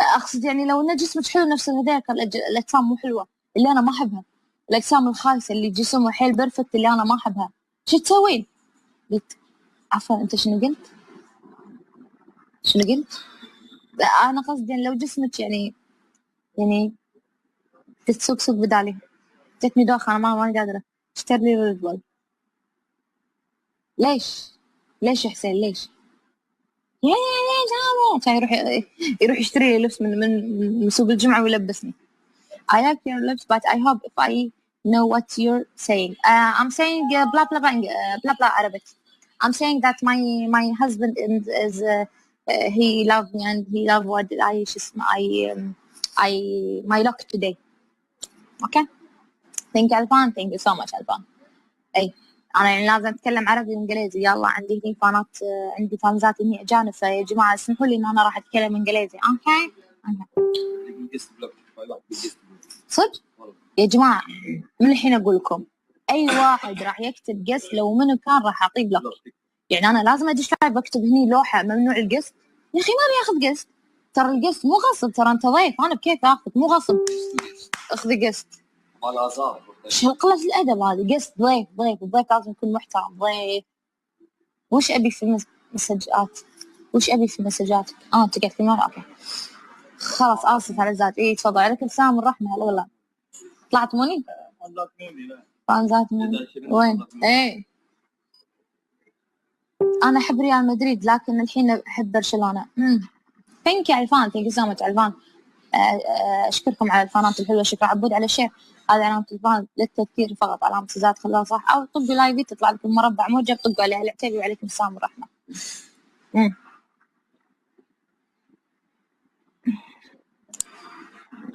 اقصد يعني لو ان جسمك حلو نفس هذاك الاجسام مو حلوه اللي انا ما احبها. الاجسام الخايسه اللي جسمها حيل بيرفكت اللي انا ما احبها شو تسوين؟ قلت عفوا انت شنو قلت؟ شنو قلت؟ انا قصدي يعني لو جسمك يعني تتسوق سوق بدالي. جتني دوخه انا ما قادره. اشتري لي ريد بول. ليش يا حسين ليش؟ ليش هذا؟ كان يروح يشتري لي لبس من سوق الجمعه ويلبسني. I like your lips but I hope if I know what you're saying. I'm saying blah blah blah blah blah Arabic. I'm saying that my husband is he loved me and he loved what I my look today. Okay. Thank you ألفان. Thank you so much ألفان. أي أنا يعني لازم أتكلم عربي وإنجليزي. يلا عندي هني فانات عندي فانزات هني أجانب فيا جماعة اسمحوا لي إن أنا راح أتكلم إنجليزي. أوكي. صدق يا جماعة من الحين أقول لكم أي واحد راح يكتب قست لو منو كان راح أعطيه بلوك. يعني أنا لازم أدش لايف بكتب هني لوحة ممنوع القست. يا أخي ما بياخذ قست. ترى القست مو غصب. ترى أنت ضيف أنا بكيف آخذك مو غصب. أخذ قست. شو قلة الأدب هذه؟ قست ضيف الضيف لازم يكون محترم ضيف. وش أبي في مسجات؟ وش أبي في مسجاتك؟ أنت قاعد في مرة أوكي خلاص آسف على الزاد. إيه تفضل عليكم السلام والرحمة. هلا والله طلعت موني؟ فانزات موني وين؟ إيه أنا أحب ريال مدريد لكن الحين أحب برشلونة. ثانك يو علفان. ثانك يو سو ماتش علفان. أشكركم على الفانات الحلوة. شكرا عبود على الشير. هذا علامة الفان للتذكير فقط. علامة زاد خلاها صح أو طقوا لايفي تطلع لكم مربع موجب طقوا عليها العتيبي وعليكم السلام والرحمة.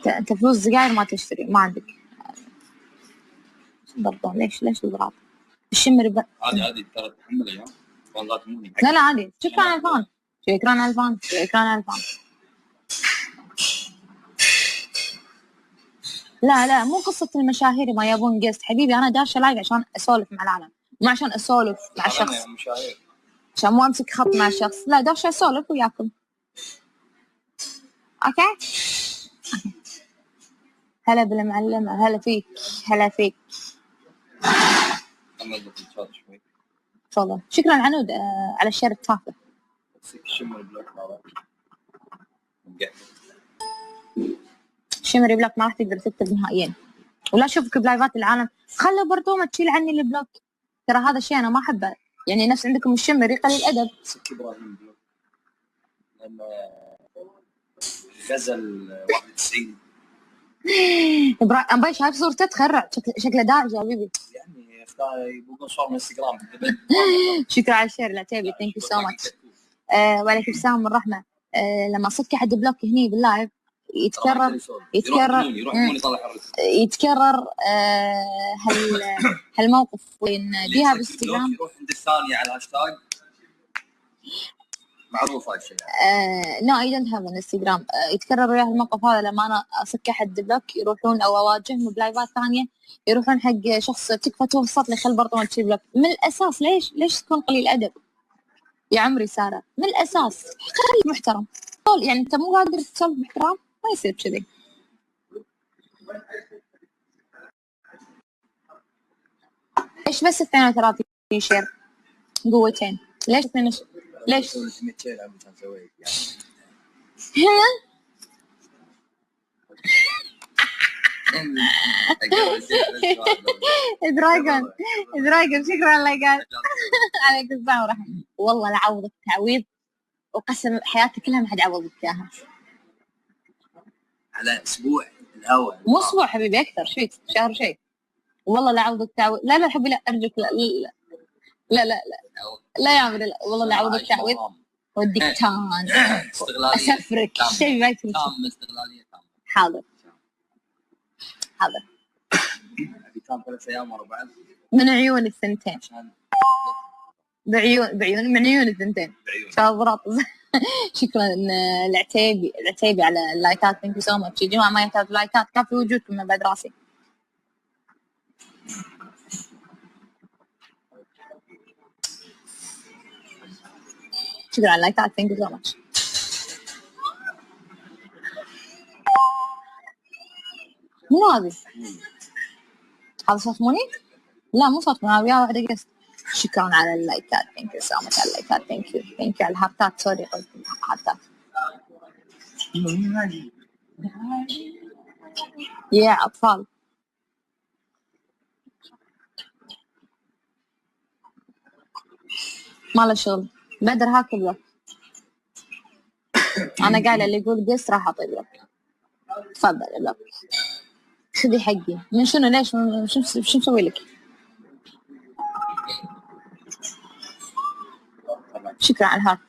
أنت فلوس سجاير ما تشتري ما عندك برضو. ليش الضغط؟ الشمري عادي ترى تحمل يا والله تموني. لا عادي. شكرا على الفان. شكرا على الفان. لا مو قصة المشاهير ما يبون قست حبيبي. أنا داشة لايف عشان أسولف مع العالم مو عشان أسولف مع الشخص. عشان مو أمسك خط مع الشخص. لا داشة أسولف وياكم. أوكي. هلا بالمعلمة. هلا فيك. تفضل. شكرا عنود على الشير التافه. شمري بلوك ما راح تقدر تكتب نهائيا. ولا اشوفك بلايفات العالم خلوا برطومه تشيل عني البلوك. ترى هذا الشيء انا ما احبه. يعني نفس عندكم الشمري قليل ادب. ابراهيم بلوك لانه غزل 91 ابراهيم شايف صورته تخرع شكله داعش يا حبيبي. يعني يبغون صور من انستغرام. شكرا على الشير العتيبي. ثانك يو سو ماتش. وعليكم السلام والرحمه. لما صك حد بلوك هني باللايف يتكرر هالموقف وين بيها بالانستغرام. يروح عند الثاني على الهاشتاج معروف هذا الشيء. نو اي دونت هاف انستغرام. يتكرر وياه الموقف هذا لما انا اصك احد بلوك يروحون او اواجههم بلايفات ثانيه يروحون حق شخص تكفى توسط لي خل برطمان تشيل بلوك. من الاساس ليش تكون قليل ادب يا عمري ساره؟ من الاساس خليك محترم. يعني انت مو قادر تسولف باحترام ما يصير كذي. ايش بس 32 شير قوتين ليش فينش؟ ليش؟ اسوي لك 100 شيء عم كان سويت دراجون شكرا على اللايكات. عليك السلام ورحمة. والله لا عوضك تعويض، وقسم حياتي كلها ما حد عوضك اياها. على اسبوع الهوا مو اسبوع حبيبي، اكثر شيء، شهر شيء. والله لا عوضك تعويض. لا لا حبي لا ارجوك، لا لا لا لا لا, لا يا عمري لا. والله لا عوضك تعويض وديك تان استغلالية اسفرك شيء ما يصير. تام استغلالية تام. حاضر حاضر. ابي كان 3 ايام ورا بعض من عيون الثنتين، عشان بعيون من عيون الثنتين شاطرات. شكرا العتيبي على اللايكات. ثانك يو سو ماتش يا جماعه، ما يحتاج لايكات، كافي وجودكم من بعد راسي. شكرا على اللايكات. ثانك يو سو ماتش. مو هذه؟ هذا صوت موني؟ لا مو صوت موني، ويا واحدة قست. شكرا على اللايكات. ثانك يو سو ماتش على اللايكات. ثانك يو على الهارتات. سوري قلت هارتات. يا أطفال ما له شغل. بدر هاك البلوك. أنا قايلة اللي يقول قس راح أعطي بلوك. تفضل البلوك، خذي حقي. من شنو؟ ليش؟ شو مسوي لك؟ شكرا على الهاك.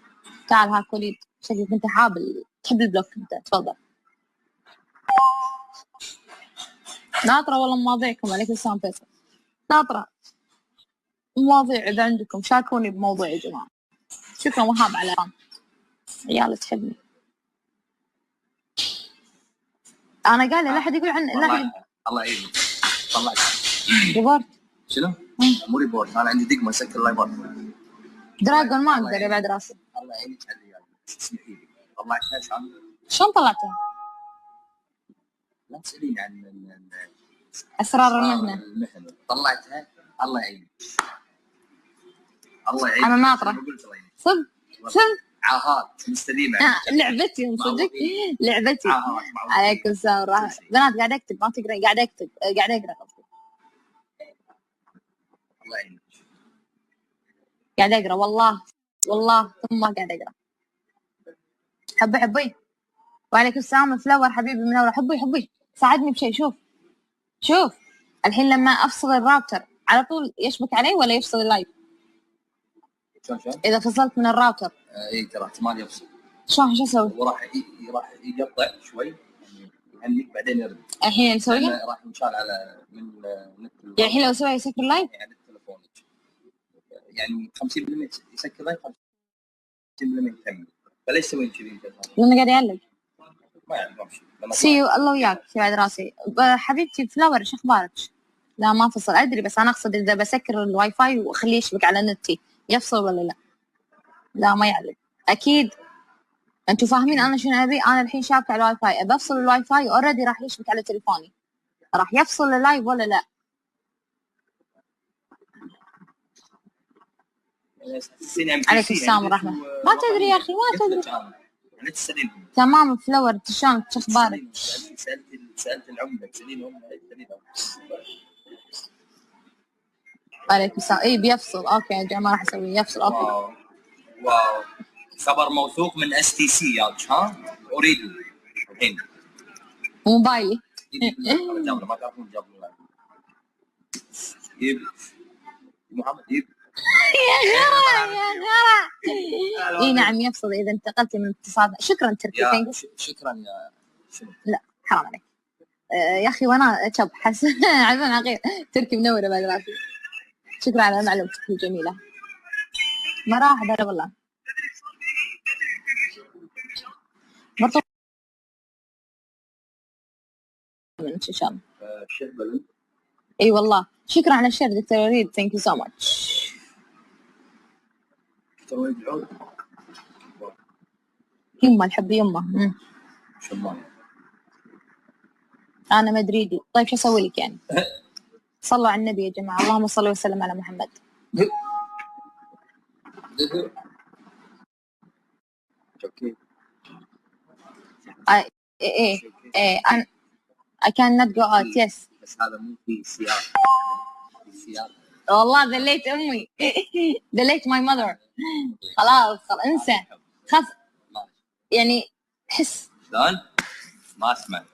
تعال هاك وليد، شكلك انت حابل تحب البلوك انت. تفضل. ناطرة والله مواضيعكم. عليكم السلام فيصل. ناطرة مواضيع، اذا عندكم شاركوني بموضوع يا جماعة. شكرا وهاب على عيال تحبني. انا قايله لا احد يقول عن لا احد. الله يعينك. طلعت ريبورت. شنو؟ مو ريبورت، انا عندي دقمه اسكر اللايفات. دراجون ما اقدر بعد راسي. الله يعينك على الرجال. اسمحي لي طلعتها شلون طلعتها؟ لا تساليني عن اسرار المهنه. طلعتها. الله يعينك. الله يعينك. انا ناطره صدق عاهات مستديمه. لعبتي صدق لعبتي. عليكم السلام ورحمة. بنات قاعد اكتب ما تقرا. قاعد اكتب قاعد اقرا قصدي. الله يعينك. قاعد اقرا والله ثم قاعد اقرا. حبي وعليكم السلام فلاور حبيبي منور. حبي ساعدني بشيء. شوف الحين لما افصل الراوتر على طول يشبك علي ولا يفصل اللايف؟ شلون؟ اذا فصلت من الراوتر اي ترى احتمال يفصل. شلون شو اسوي؟ وراح يقطع شوي يهنيك بعدين يرد. الحين نسويها؟ راح ينشال على من نت. يعني الحين لو اسوي يسكر اللايف؟ يعني تليفونك يعني 50% يسكر لايف، 50% يكمل. فليش تسوين كذي انت؟ لانه قاعد يعلق. ما يعني سيو الله وياك في بعد راسي. حبيبتي فلاور ايش اخبارك؟ لا ما فصل ادري، بس انا اقصد اذا بسكر الواي فاي واخليه يشبك على نتي يفصل ولا لا؟ لا ما يعلق اكيد. انتوا فاهمين انا شنو ابي؟ انا الحين شابكه على الواي فاي، ابى افصل الواي فاي اوريدي راح يشبك على تليفوني. راح يفصل اللايف ولا لا؟ عليك السلام ورحمة. ما تدري يا اخي ما تدري. تمام فلاور شلونك؟ شو اخبارك؟ سالت العمده تسالين عليك السلام. اي بيفصل. اوكي يا جماعه ما راح اسوي يفصل. اوكي واو خبر موثوق من اس تي سي ياك. ها اريد الحين موبايلي. ما تعرفون جاب يب محمد يب يا غرا. اي نعم يفصل اذا انتقلتي من اتصال. شكرا تركي. شكرا يا شنو؟ لا حرام عليك يا اخي وانا شب حس عزم عقيل. تركي منوره بعد راسي. شكرا على معلومتك الجميله. ما راح دار والله. برضو ان شاء الله. اي والله شكرا على الشير دكتور وليد. ثانك يو سو ماتش. يمه الحب يمه. انا مدريدي. طيب شو اسوي لك يعني؟ صلوا على النبي يا جماعه. اللهم صل وسلم على محمد. اوكي ايه I cannot go out yes بس هذا مو في سياق، في سياق. والله دليت امي دليت my mother خلاص انسى خلاص يعني حس شلون؟ ما اسمع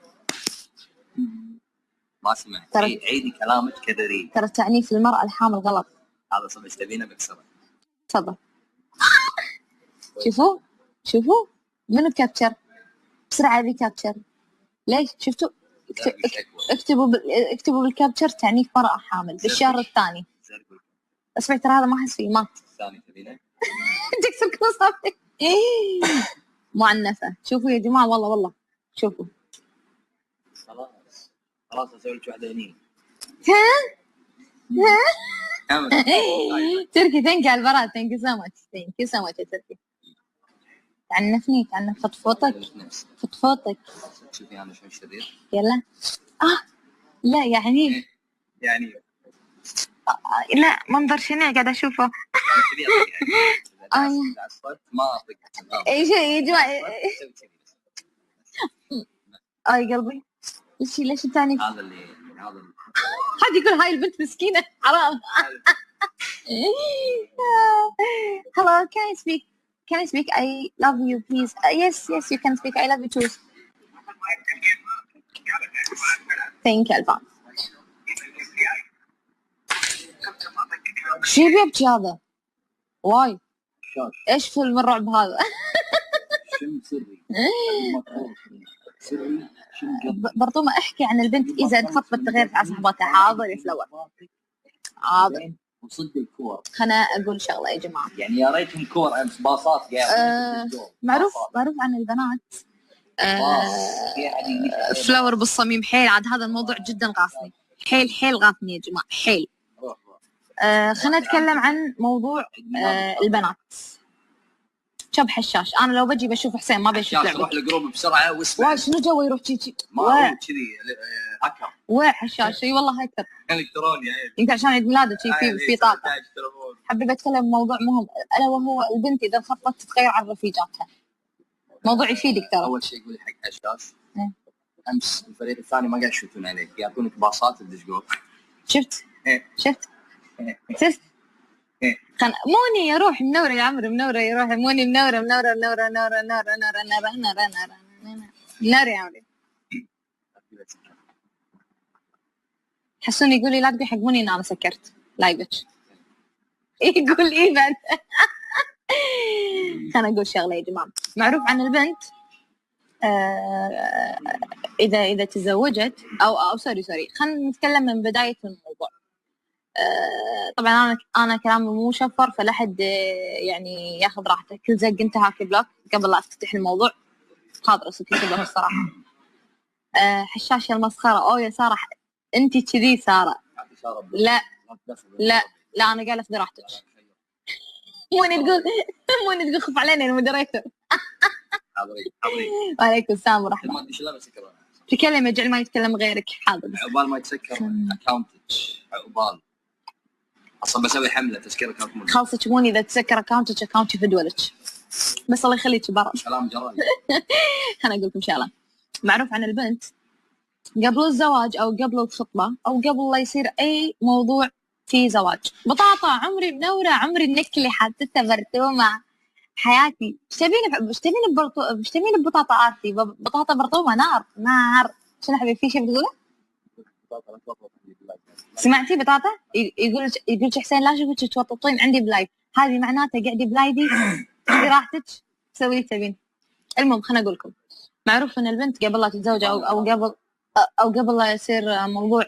عيدي كلامك كدري. ترى تعنيف المرأة الحامل غلط. هذا صدق ايش تبينه بكسره. تفضل. شوفوا منو كابتشر بسرعة ذي كابتشر ليش شفتوا اكتبوا بالكابتشر تعنيف مرأة حامل بالشهر الثاني. اسمع ترى هذا ما احس فيه مات الثاني تبينه تكسر كل صافي معنفة. شوفوا يا جماعة والله شوفوا خلاص اسوي لك واحدة هني. تركي ثانك على البراءة ثانك يو سو ماتش يا تركي. تعنفني فضفوطك شوفي انا شلون شرير. يلا لا يعني لا منظر شنو قاعد اشوفه. ما اطق اي شيء يا جماعه اي قلبي ليش الثاني هذا اللي حد يقول هاي البنت مسكينه حرام. Hello, can I speak I love you please. Yes you can speak I love you too. Thank you الفان. شو بيبكي هذا واي ايش فيلم الرعب هذا. برطومة احكي عن البنت اذا انخطبت غير على صاحبتها. حاضر يا فلور حاضر. وصدق الكور. خلنا اقول شغله يا جماعه يعني يا ريتهم كور امس باصات معروف عن البنات فلور بالصميم حيل. عاد هذا الموضوع جدا غاصني حيل غاصني يا جماعه حيل. خلينا نتكلم عن موضوع البنات. شب حشاش انا لو بجي بشوف حسين ما بشوف لعبه. روح الجروب بسرعه واسمع. شنو جو يروح كذي ما هو كذي هاكر. وين حشاش اي والله هاكر الكتروني يمكن عشان عيد ميلاده في طاقه. حبيت اتكلم بموضوع مهم الا وهو البنت اذا انخطبت تتغير عن رفيجاتها. موضوع يفيدك ترى. اول شيء قولي حق حشاش امس الفريق الثاني ما قاعد يشوتون عليك يعطونك باصات تدش جول. شفت موني يروح منورة يا عمرو منورة يروح موني منورة يا عمرو. حسوني يقول لي لا تقول حق موني ان انا سكرت لايفك. يقول ايه بعد. خلينا نقول شغله يا جماعه. معروف عن البنت اذا تزوجت او سوري خلينا نتكلم من بدايه الموضوع. طبعا انا كلامي مو شفر فلا حد يعني ياخذ راحته. كل زق انت هاك بلوك قبل لا تفتح الموضوع. حاضر اسكت كذا الصراحه. حشاش يا المسخره يا ساره انت كذي ساره. لا انا قاعده في راحتك. موني تقول خف علينا يا مودريتور. حاضرين وعليكم السلام ورحمه الله. ما ادري لا سكر تكلم يجعل ما يتكلم غيرك. حاضر عقبال ما يتسكر اكاونتك عقبال اصلا بسوي حمله تسكير اكاونت. خلصت موني اذا تسكر اكاونتك اكاونتي في دولك بس الله يخليك برا. كلام جرالي. انا اقول لكم شغله. معروف عن البنت قبل الزواج او قبل الخطبه او قبل لا يصير اي موضوع في زواج بطاطا عمري منوره عمري النك اللي حاطتها برطومه حياتي. ايش تبين ببطاطا ارتي بطاطا برطومه نار. شنو حبيبي في شيء بتقوله؟ سمعتي بطاطا يقول حسين لا اشوفك تتوططين عندي بلايف. هذه معناته قاعدي بلايدي خذي راحتك سوي اللي تبين. المهم خليني اقول لكم. معروف ان البنت قبل لا تتزوج او قبل لا يصير موضوع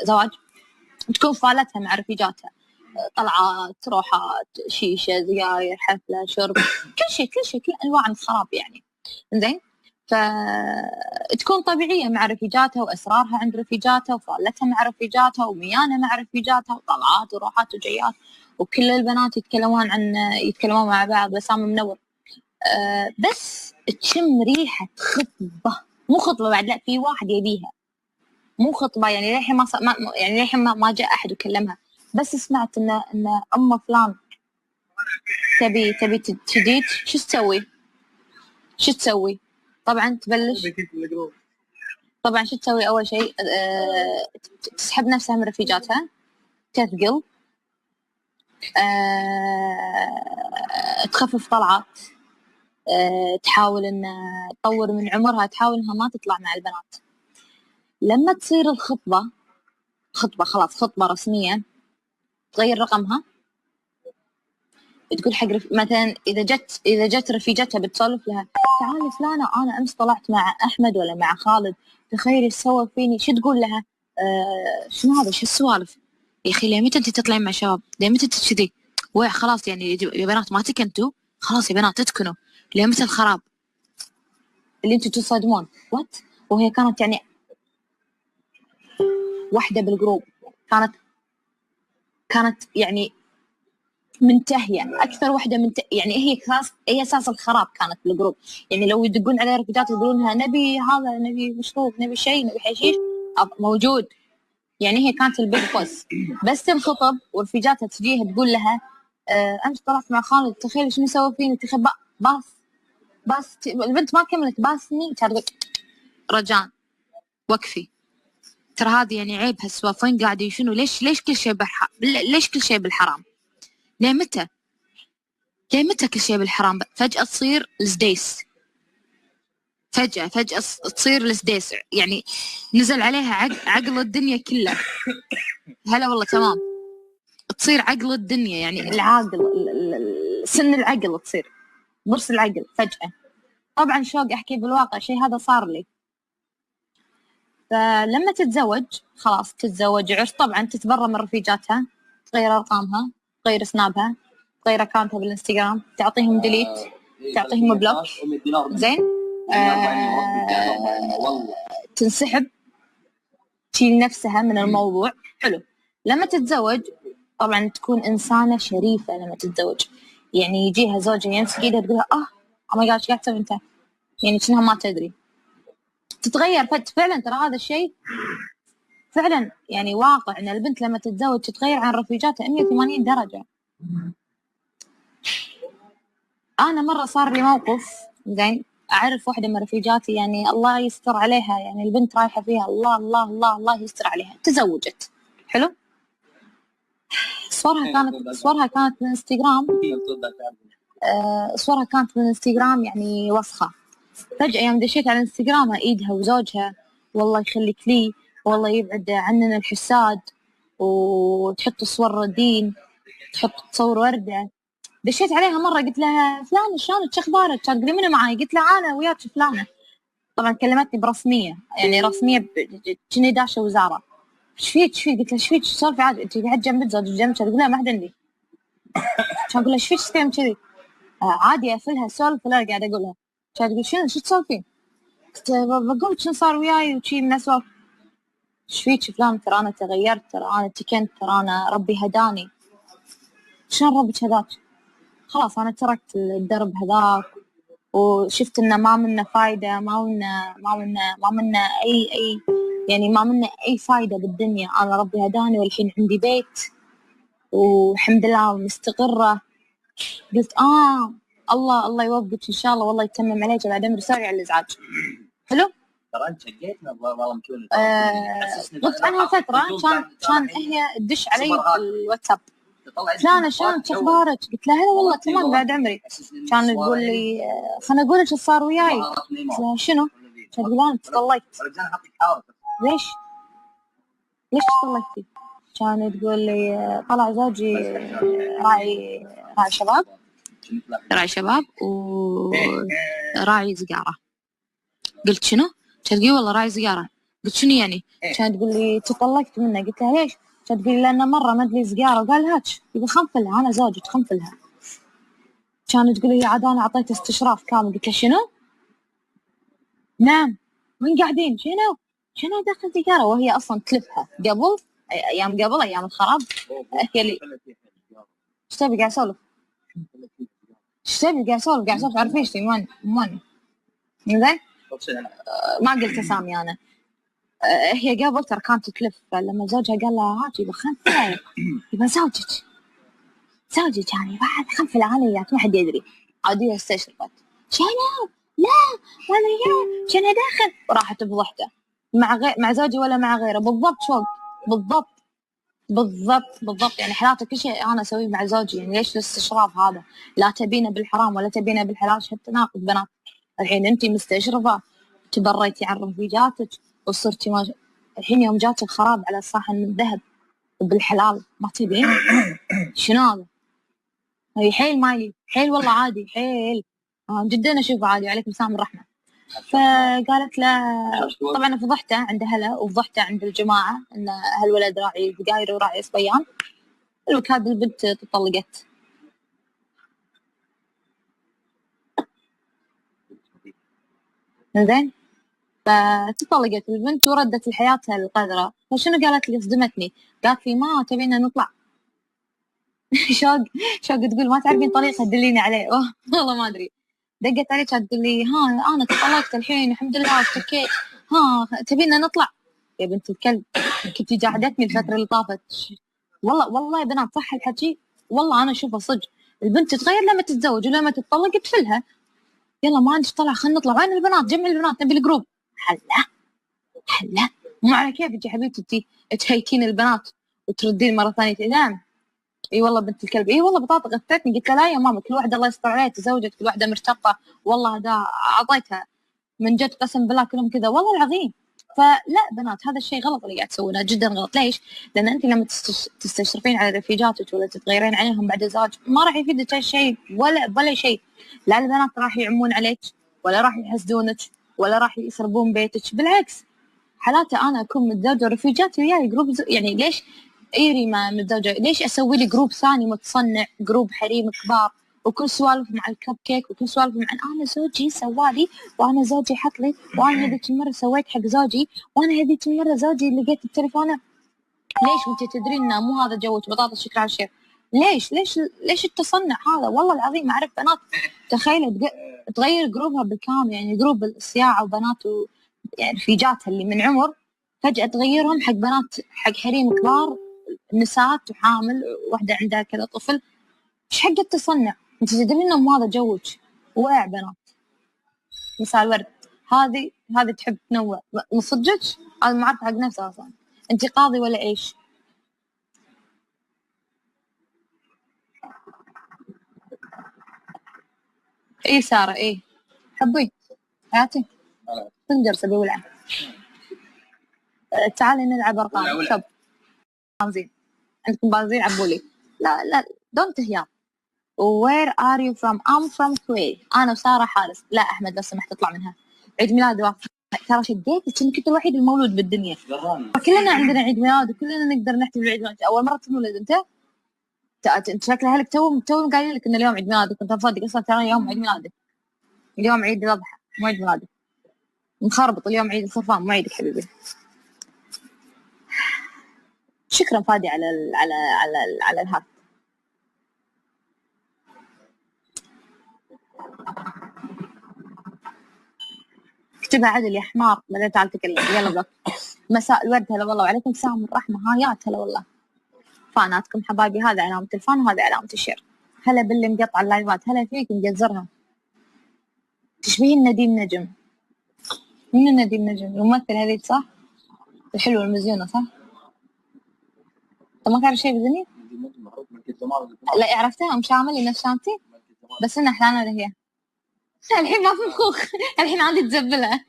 زواج تكون فالتها مع رفيجاتها. طلعات روحات شيشه سجاير حفله شرب كل شيء كل انواع الخراب يعني. زين فتكون طبيعيه مع رفيجاتها واسرارها عند رفيجاتها وفالتها مع رفيجاتها وميانه مع رفيجاتها وطلعات وروحات وجيات وكل البنات يتكلمون مع بعض بسام منور. بس تشم ريحه خطبه مو خطبه بعد لا في واحد يبيها مو خطبه يعني للحين ما جاء احد وكلمها بس سمعت ان ام فلان تبي تجديد، شو تسوي؟ طبعا تبلش، طبعا شو تسوي اول شيء؟ تسحب نفسها من رفيجاتها، تثقل، تخفف طلعات، تحاول ان تطور من عمرها، تحاول انها ما تطلع مع البنات. لما تصير الخطبة خلاص خطبة رسمية، تغير رقمها، تقول حق مثلا اذا جت رفيجتها بتسولف لها، تعالي فلانة انا امس طلعت مع احمد ولا مع خالد، تخيلي ايش سوى فيني. شو تقول لها؟ شنو هذا؟ شو السوالف يا اخي؟ ليه متى انت تطلعين مع شباب؟ ليه متى كذي؟ خلاص يعني يا بنات ما تكنتوا، خلاص يا بنات تتكنوا، ليه متى الخراب اللي انتوا تصدمون؟ وات. وهي كانت يعني واحدة بالجروب، كانت يعني منتهية، أكثر واحدة يعني هي أساس الخراب كانت بالجروب. يعني لو يدقون عليها رفيجات يقولون لها نبي هذا، نبي مشروب، نبي شيء، نبي حشيش، موجود. يعني هي كانت البيج بوس. بس تنخطب ورفيجاتها تجيها تقول لها أمس طلعت مع خالد، تخيل شنو سوى فيني، تخيل باس البنت ما كملت باسني، كانت رجان وقفي، ترى هذه يعني عيب هالسوالف، وين قاعدين شنو؟ ليش كل شيء ليش كل شيء بالحرام؟ ليه متى كل شيء بالحرام؟ فجأة تصير الزديس، فجأة تصير الزديس، يعني نزل عليها عقل الدنيا كلها. هلا والله تمام، تصير عقل الدنيا، يعني العاقل، سن العقل تصير، ضرس العقل فجأة. طبعا شوق أحكي بالواقع شيء هذا صار لي. فلما تتزوج خلاص، تتزوج عرس، طبعا تتبرى من رفيجاتها، تغير أرقامها، تغير سنابها، تغير أكاونتها بالإنستغرام، تعطيهم ديليت، تعطيهم بلوك، زين، تنسحب، تشيل نفسها من الموضوع. حلو. لما تتزوج طبعا تكون إنسانة شريفة. لما تتزوج يعني يجيها زوجها يمسك ايدها تقولها ماي جاد ايش قاعد تسوي انت؟ يعني كأنها ما تدري. تتغير فعلا، ترى هذا الشيء فعلا يعني واقع، ان البنت لما تتزوج تتغير عن رفيجاتها 180 درجة. انا مرة صار لي موقف، زين، اعرف واحدة من رفيجاتي، يعني الله يستر عليها، يعني البنت رايحة فيها، الله الله الله الله يستر عليها، تزوجت. حلو. صورها كانت من انستغرام، صورها كانت من انستغرام يعني وسخة. فجأة يوم دشيت على انستغرامها ايدها وزوجها، والله يخليك لي، والله يبعد عننا الحساد، وتحط صور ردين، تصور وردة. دشيت عليها مرة قلت لها فلانة شلونك شو اخبارك؟ كانت تقولي منو معي؟ قلت لها انا وياك فلانة. طبعا كلمتني برسمية، يعني رسمية، كني داشة وزارة. ايش فيك؟ قلت لها ايش فيك؟ سولفي عادي، انت قاعد جنب زوجك جنبك؟ تقول لها ما حد عندي. كان اقول لها ايش فيك تسوين كذي؟ عادي اقفلها سولف ولا قاعد اقولها. كانت تقول شو تسولفين؟ قلت بقول شنو صار وياي وشي من اسولف. ايش فيك فلان؟ ترى انا تغيرت، ترى انا تكنت، ترى انا ربي هداني. شلون ربك هداك؟ خلاص انا تركت الدرب هذاك، وشفت انه ما منه فايدة، ما منه اي يعني ما منه اي فايدة بالدنيا. انا ربي هداني والحين عندي بيت والحمد لله مستقرة. قلت الله يوفقك ان شاء الله، والله يتمم عليك بعد عمري، سوري على الازعاج. حلو. ترى انت شقيتنا والله مكون قلت عنها فترة، كان هي تدش علي الواتساب، فلانة شلونك شو اخبارك؟ قلت لها هلا والله تمام بعد عمري. كان تقول لي خلنا اقول لك ايش صار وياي. قلت لها شنو؟ كانت تقول انا تطلقت. ليش تطلقتي؟ كانت تقول لي طلع زوجي راعي شباب وراعي سيجارة. قلت شنو؟ كانت تقول والله راعي سيجارة. قلت شنو يعني؟ كانت تقول لي تطلقت منه. قلت لها ليش؟ كانت تقول لي لأنه مرة مدلي سيجارة وقال هاتش، يبي خنفلها، أنا زوجك خنفلها. كانت تقول لي عاد أنا أعطيته استشراف كامل. قلت لها شنو؟ نعم. وين قاعدين؟ شنو دخل سيجارة؟ وهي أصلا تلفها قبل أيام الخراب. هي اللي ايش تبي؟ قاعد أسولف. ايش تبي؟ قاعد أسولف عارف ايش ماني زين. ما قلت اسامي انا. هي قبل ترى كانت تلف، لما زوجها قال لها هاتي بخنفها يبى زوجك. زوجي كان بعد خلف العاليات ما حد يدري، عادية استشرفت شنو لا وانا يا شنو داخل، وراحت بضحته مع زوجي ولا مع غيره بالضبط شوق بالضبط بالضبط. يعني حياتي كل شيء انا اسويه مع زوجي، يعني ليش الاستشراف هذا؟ لا تبينه بالحرام ولا تبينه بالحلال، حتى ناقض بنات. الحين انت مستشرفه تبريتي عن رفيجاتك وصرتي ما، الحين يوم جاتك الخراب على صحن من ذهب بالحلال ما تبين شنو هذا؟ هي حيل مالي حيل والله عادي حيل جدا اشوفه عادي. وعليكم السلام ورحمه. فقالت له طبعا فضحته عند اهله وفضحته عند الجماعه ان هالولد راعي بقاير وراعي صبيان. الوكاد البنت تطلقت. زين فتطلقت البنت وردت لحياتها القذرة. فشنو قالت لي؟ صدمتني، قالت لي ما تبينا نطلع. شوق تقول ما تعرفين طريقة دليني عليه. والله ما ادري. دقت علي كانت تقول لي ها انا تطلقت الحين الحمد لله افتكيت، ها تبينا نطلع. يا بنت الكلب كنتي جاحدتني الفترة اللي طافت. والله يا بنات صح الحكي، والله انا اشوفه صدق. البنت تتغير لما تتزوج ولما تتطلق تفلها. يلا ما عندي طلع خلينا نطلع، وين البنات؟ جمعي البنات نبي الجروب. حلا مو على كيفك يا حبيبتي تهيكين البنات وتردين مره ثانيه نعم. اي والله بنت الكلب، اي والله بطاطا غثتني. قلت لها لا يا ماما كل واحده الله يستر عليها تزوجت، كل واحده مرتقه والله دا اعطيتها من جد قسم بالله كلهم كذا والله العظيم. فلا بنات هذا الشيء غلط اللي قاعد تسوونه جدا غلط. ليش؟ لان انت لما تستشرفين على رفيجاتك ولا تتغيرين عليهم بعد الزواج ما راح يفيدك اي شيء ولا شيء. لا البنات راح يعمون عليك ولا راح يحسدونك ولا راح يخربون بيتك، بالعكس. حالاته انا اكون متزوجه رفيجاتي وياي جروب يعني ليش ايري ما متزوجه؟ ليش اسوي لي جروب ثاني متصنع، جروب حريم كبار وكل سوالف مع الكب كيك وكل سوالف مع انا زوجي سوالي وانا زوجي حط لي وانا هذيك المره سويت حق زوجي وانا هذيك المره زوجي لقيت بتليفونه. ليش وانت تدرين انه مو هذا جوك بطاطس شكل على الشيء؟ ليش التصنع هذا؟ والله العظيم اعرف بنات تخيل تغير جروبها بالكامل، يعني جروب الصياعه وبنات يعني رفيجاتها اللي من عمر فجأة تغيرهم حق بنات حق حريم كبار، نسات وحامل واحدة عندها كذا طفل. ايش حق التصنع؟ انت تدرين انه مو هذا جوك. واع بنات مساء الورد. هذه تحب تنوع من صدقك. هذا ما عارفه حق نفسها اصلا. انت قاضي ولا ايش؟ اي ساره اي حبي حياتي تنجر سبي ولعه. تعالي نلعب ارقام. شوف بنزين عندكم بنزين عبوا لي. لا دونت هيار. Where are you from? I'm from Kuwait. أنا وسارة حارس. لا أحمد لو سمحت اطلع منها. عيد ميلاد واقف. ترى شديتك إنك كنت الوحيد المولود بالدنيا. كلنا عندنا عيد ميلاد وكلنا نقدر نحتفل بعيد ميلاد. أول مرة تولد أنت؟ أنت شكل أهلك توهم قايلين لك إن اليوم عيد ميلادك. أنت مصدق أصلا ترى يوم عيد ميلادك. اليوم عيد الأضحى مو عيد ميلادك. مخربط اليوم عيد الخرفان مو عيدك حبيبي. شكرا فادي على الهات. اكتبها عدل يا حمار بعدين تعال تكلم. يلا بلوك. مساء الورد هلا والله وعليكم السلام والرحمة. هايات هلا والله. فاناتكم حبايبي. هذا علامة الفان وهذا علامة الشير. هلا باللي مقطع اللايفات. هلا فيك مجزرها. تشبهين نديم نجم. من نديم نجم؟ الممثل هذيك صح؟ الحلوة المزيونة صح؟ انت ما تعرف شيء بزني؟ لا عرفتها ام شامل نفس شامتي بس انها احلى هي. الحين ما في مخوخ. الحين عندي تزبلها.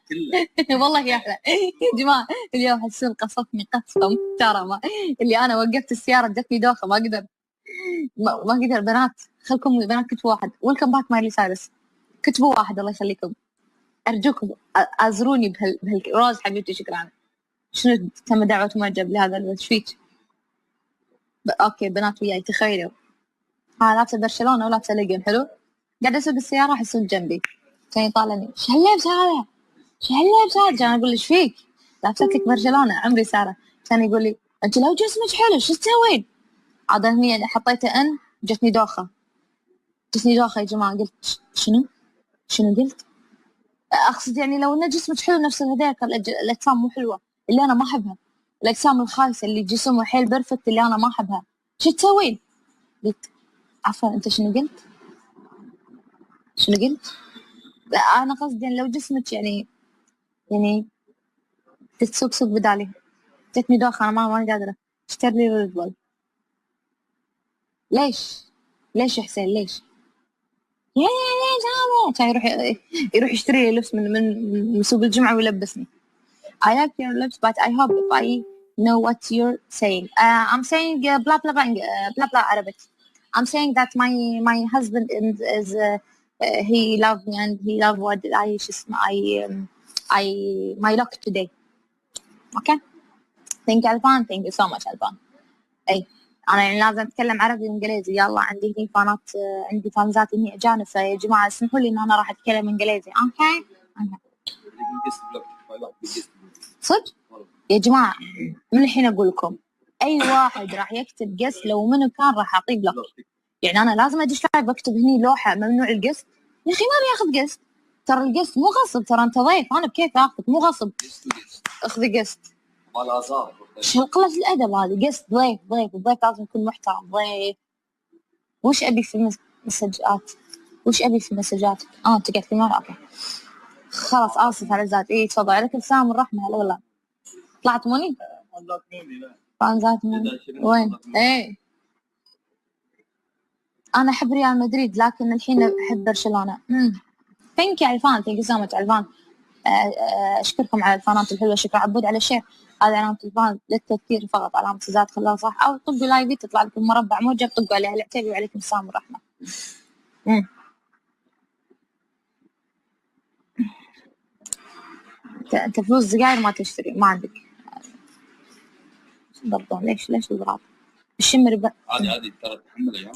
والله يا احلى. يا جماعه اليوم حسون قصفني قصه محترمه. اللي انا وقفت السياره جتني دوخه ما اقدر ما اقدر. بنات خلكم بنات كتبوا واحد. ويلكم باك مايلي سايرس. كتبوا واحد الله يخليكم ارجوكم ازروني روز حبيبتي شكرا. شنو تم دعوة معجب لهذا الولد فيك؟ اوكي بنات وياي تخيلوا لابسه برشلونه ولابسه ليجن حلو. قاعده اسوق السياره احسون جنبي كان يطالعني ايش هاللبس هذا؟ ايش هاللبس هذا؟ كان اقول له ايش فيك؟ لابسه لك برشلونه عمري ساره. كان يقول لي انت لو جسمك حلو شو تسوين؟ عاد هني حطيته ان جتني دوخه يا جماعه. قلت شنو قلت؟ اقصد يعني لو ان جسمك حلو نفس هذيك الاجسام مو حلوه اللي انا ما احبها، الاجسام الخايسه اللي جسمها حيل بيرفكت اللي انا ما احبها، شو تسوين؟ قلت عفوا انت شنو قلت؟ شنو قلت؟ لا انا قصدي لو جسمك يعني تتسوق بدالي. جتني دوخة انا ما قادرة. اشتري لي ريد بول. ليش يا حسين ليش؟ ليش هذا؟ كان يروح يشتري لي لبس من سوق الجمعة ويلبسني. I like your lips but I hope if I know what you're saying. I'm saying blah blah blah blah blah Arabic. I'm saying that my husband is he loved me and he loved what I my luck today. Okay. Thank you Alfan. Thank you so much Alfan. اي انا يعني لازم اتكلم عربي وانجليزي. يلا عندي هني فانات، عندي فانزات هني اجانب، فيا جماعه اسمحوا لي ان انا راح اتكلم انجليزي. اوكي صدق يا جماعه. من الحين اقول لكم اي واحد راح يكتب قست لو منو كان راح اعطيه بلوك. يعني انا لازم ادش لايف بكتب هني لوحه ممنوع القست؟ يا اخي ما بياخذ قست. ترى القست مو غصب، ترى انت ضيف، انا بكيف اخذك مو غصب. اخذ قست. شو قلة الأدب هذه؟ قست ضيف الضيف لازم يكون محترم. ضيف وش أبي في مسجات؟ وش أبي في مسجاتك؟ أنت قلت لي مرة. أوكي خلاص آسف على الزاد. إيه تفضل. عليكم السلام والرحمة. هلا والله. طلعت موني؟ فانزات موني وين؟ إيه أنا أحب ريال مدريد لكن الحين أحب برشلونة. ثانك يو علفان. ثانك يو سو ماتش علفان. اشكركم على الفانات الحلوه. شكرا عبود على الشير. هذه علامه الفان للتذكير فقط. علامه الزاد خلاها صح او طقوا لايفي تطلع لكم مربع موجب طقوا عليها العتيبي. وعليكم السلام والرحمه. انت فلوس سجاير ما تشتري ما عندك برضو. ليش الغراض الشمري عادي ترى تحمل يا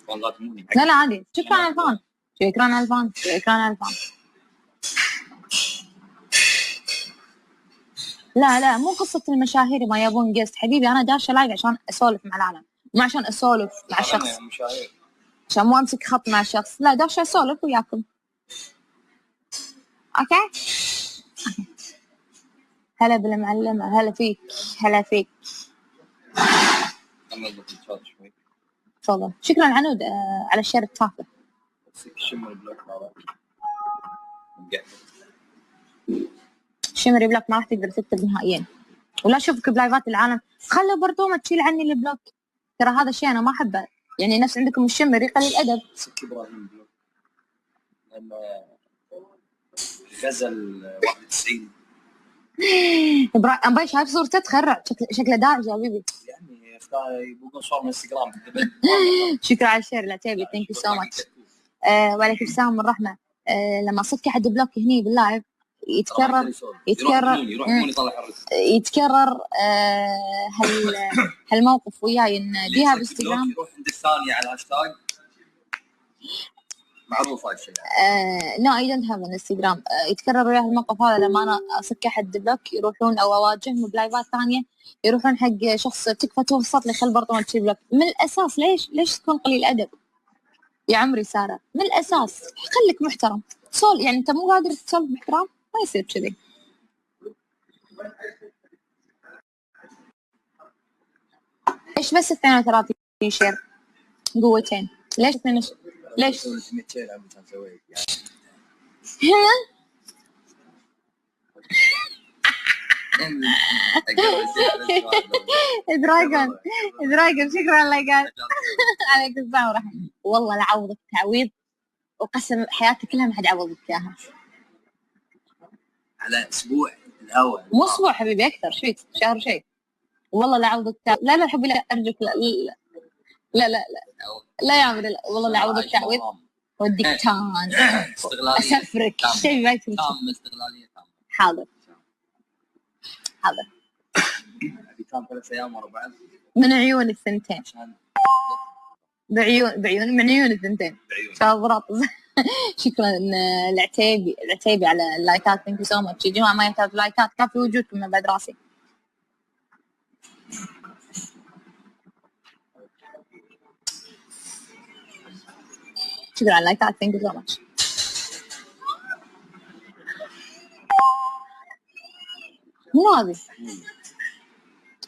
والله. لا عادي. شكرا على الفان. شكرا على الفان. لا مو قصة المشاهير ما يبون قست حبيبي. أنا داشة لايف عشان أسولف مع العالم مو عشان أسولف مع الشخص. عشان مو أمسك خط مع الشخص. لا داشة أسولف وياكم. أوكي. هلا بالمعلمة. هلا فيك. تفضل. شكرا عنود على الشير التافه. شمري بلوك ما راح تقدر تكتب نهائيا. ولا اشوفك بلايفات العالم. خلوا برضو ما تشيل عني البلوك. ترى هذا الشيء انا ما احبه. يعني نفس عندكم الشمري قليل الادب. ابراهيم بلوك لما غزل 91 ابراهيم شايف صورته تخرع شكله داعش يا حبيبي. يعني يبقون صور من انستغرام. شكرا على الشير العتيبي. ثانك يو سو ماتش. وعليكم السلام والرحمه. لما صك حد بلوك هني باللايف يتكرر هالموقف وياي نديها بالانستغرام. يروح عند الثانية على الهاشتاج معروف هذا الشيء. لا اي دونت هاف انستغرام. يتكرر وياه الموقف هذا لما انا اصك احد بلوك يروحون او اواجههم بلايفات ثانيه يروحون حق شخص تكفى توسط لي خل برضه ما تشيل بلوك. من الاساس ليش تكون قليل ادب يا عمري ساره؟ من الاساس خليك محترم. يعني انت مو قادر تسولف باحترام ما يصير كذي. ايش بس 32 شير قوتين؟ ليش 2 ليش؟ دراجون شكرا على اللايكات. عليك السلام ورحمة. والله لعوضك تعويض وقسم حياتي كلها ما حد عوضك اياها. على اسبوع الهواء مو اسبوع حبيبي اكثر شوي شهر شيء. والله لعوضك لا حبيبي لا ارجوك لا يا عمري لا والله لعوضك تعويض وديك تان اسفرك شيء بايت تام استغلاليه تام. حاضر كان 3 أيام ورا بعض من عيون الثنتين. بعيون من عيون الثنتين شاطرات. شكرا العتيبي على اللايكات. ثانك يو سو ماتش يا جماعه. ما يحتاج لايكات كافي وجودكم من بعد راسي. شكرا على اللايكات. ثانك يو سو ماتش. مو هذه.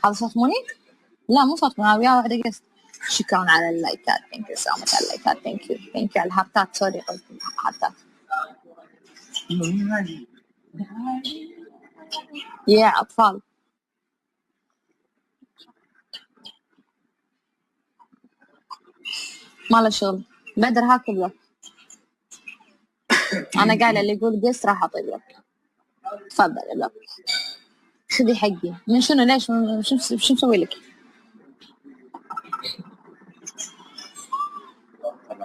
هذا صوت موني؟ لا مو صوت موني. ويا واحدة قست. شكرا على اللايكات. ثانك يو سو ماتش على اللايكات. ثانك يو على الهارتات. سوري قلت هارتات. يا اطفال ما له شغل. بدر هاك بلوك. انا قايله اللي يقول قس راح اعطي بلوك. تفضل بلوك. خذي حقي. من شنو؟ ليش؟ شو مسوي لك؟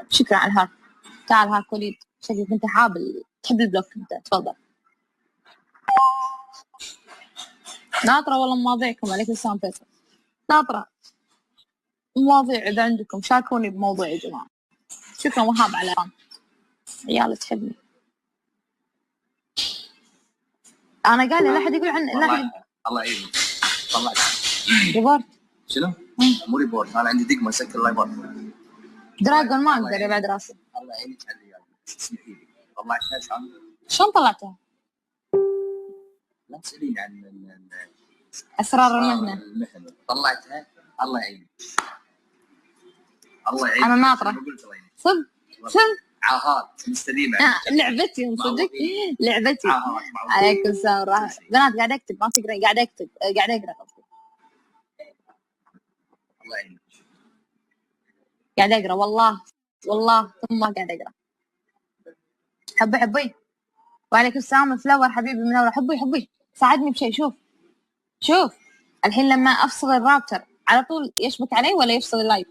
شكرا على الهاك. تعال هاك وليد. شكلك انت حابل تحب البلوك انت. تفضل. ناطرة والله مواضيعكم. عليكم السلام فيصل. ناطرة مواضيع إذا عندكم شاركوني بموضوع يا جماعة. شكرا وهاب على عيال تحبني. أنا قال لا أحد يقول عن لا أحد. الله يعينك. طلعت ريبورت. شنو؟ مو ريبورت، أنا عندي دقمة أسكر اللايفات. دراجون ما أقدر يبعد راسي. الله يعينك على الرجال. اسمحي لي. طلعتها شلون طلعتها؟ لا تسأليني عن أسرار المهنة. طلعتها. الله يعينك. الله يعينك. أنا ناطرة. صدق عاهات مستديمة. لعبتي صدق لعبتي. عليكم السلام ورحمة. بنات قاعد أكتب ما تقرأ. قاعد أكتب قاعد أقرأ. الله يعينك. قاعد أقرأ والله ثم قاعد أقرأ. حبي وعليكم السلام فلاور حبيبي منور. حبي ساعدني بشيء. شوف الحين لما أفصل الراوتر على طول يشبك علي ولا يفصل اللايف؟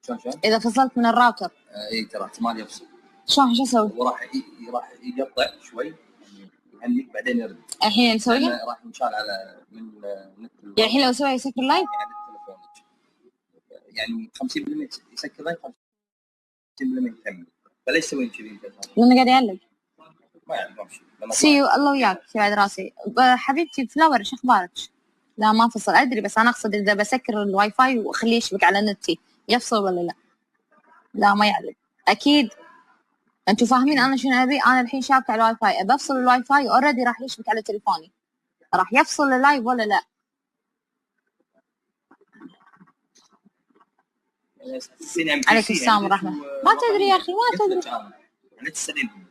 شلون؟ إذا فصلت من الراوتر اي ترى احتمال يفصل. شلون شو أسوي؟ وراح يقطع شوي يهنيك بعدين يرد. الحين نسويها؟ راح ينشال على من نت. يعني الحين لو أسويها يسكر اللايف؟ يعني تليفونك يعني 50% يسكر اللايف 50% يكمل. فليش تسوين كذي انت؟ لأنه قاعد يعلق. ما يعرف سيو الله وياك بعد راسي. حبيبتي فلاور ايش اخبارك؟ لا ما فصل ادري بس انا اقصد اذا بسكر الواي فاي واخليه يشبك على نتي يفصل ولا لا؟ لا ما يعلق اكيد. انتم فاهمين انا شنو ابي؟ انا الحين شابكه على الواي فاي ابى افصل الواي فاي اوريدي راح يشبك على تليفوني. راح يفصل اللايف ولا لا؟ عليك السلام ورحمه. ما تدري يا اخي ما تدري.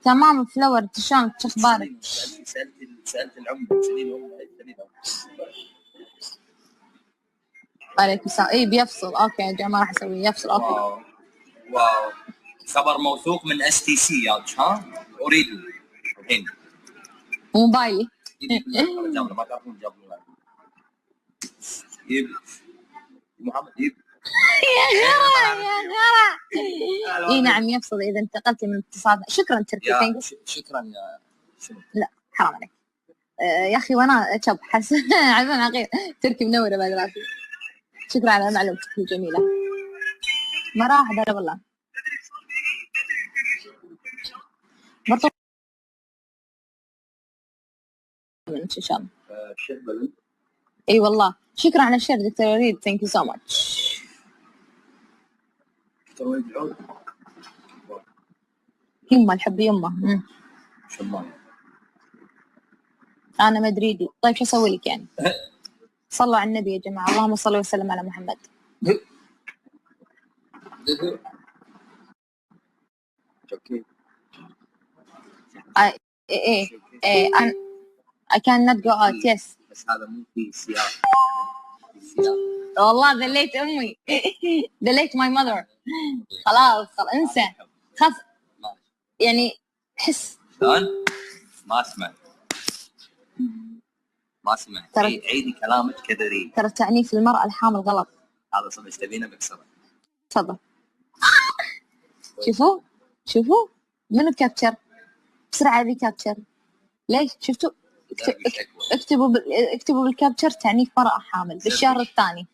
تمام فلاور شلونك شو اخبارك؟ سالت العمده عليك السلام. اي بيفصل. اوكي يا جماعه راح اسويه يفصل. اوكي واو خبر موثوق من STC يا ها اريده الحين موبايلي. ما تعرفون جابوا يب محمد يب يا غرا. اي نعم يفصل اذا انتقلتي من اتصال. شكرا تركي. شكرا يا شنو؟ لا حرام عليك يا اخي وانا شب حس عزم عقيل. تركي منوره بعد راسي. شكرا على معلومتك الجميله. ما راح هذا والله برضو من شام. اي والله شكرا على الشير دكتور وليد. ثانك يو سو ماتش. يمه الحب يمه. انا مدريدي. طيب شو اسوي لك يعني؟ صلوا على النبي يا جماعه. اللهم صل وسلم على محمد. اوكي ايه I cannot go out. yes بس هذا مو في سياق. والله دليت امي. دليت my mother. خلاص انسى خف يعني حس. شلون؟ ما اسمع عيدي كلامك كدري. ترى تعنيف المرأة الحامل غلط. هذا صدق ايش تبينه بكسره. تفضل. شوفوا منو كابتشر بسرعة ذي كابتشر. ليش شفتوا؟ اكتبوا بالكابتشر تعنيف مرأة حامل بالشهر الثاني.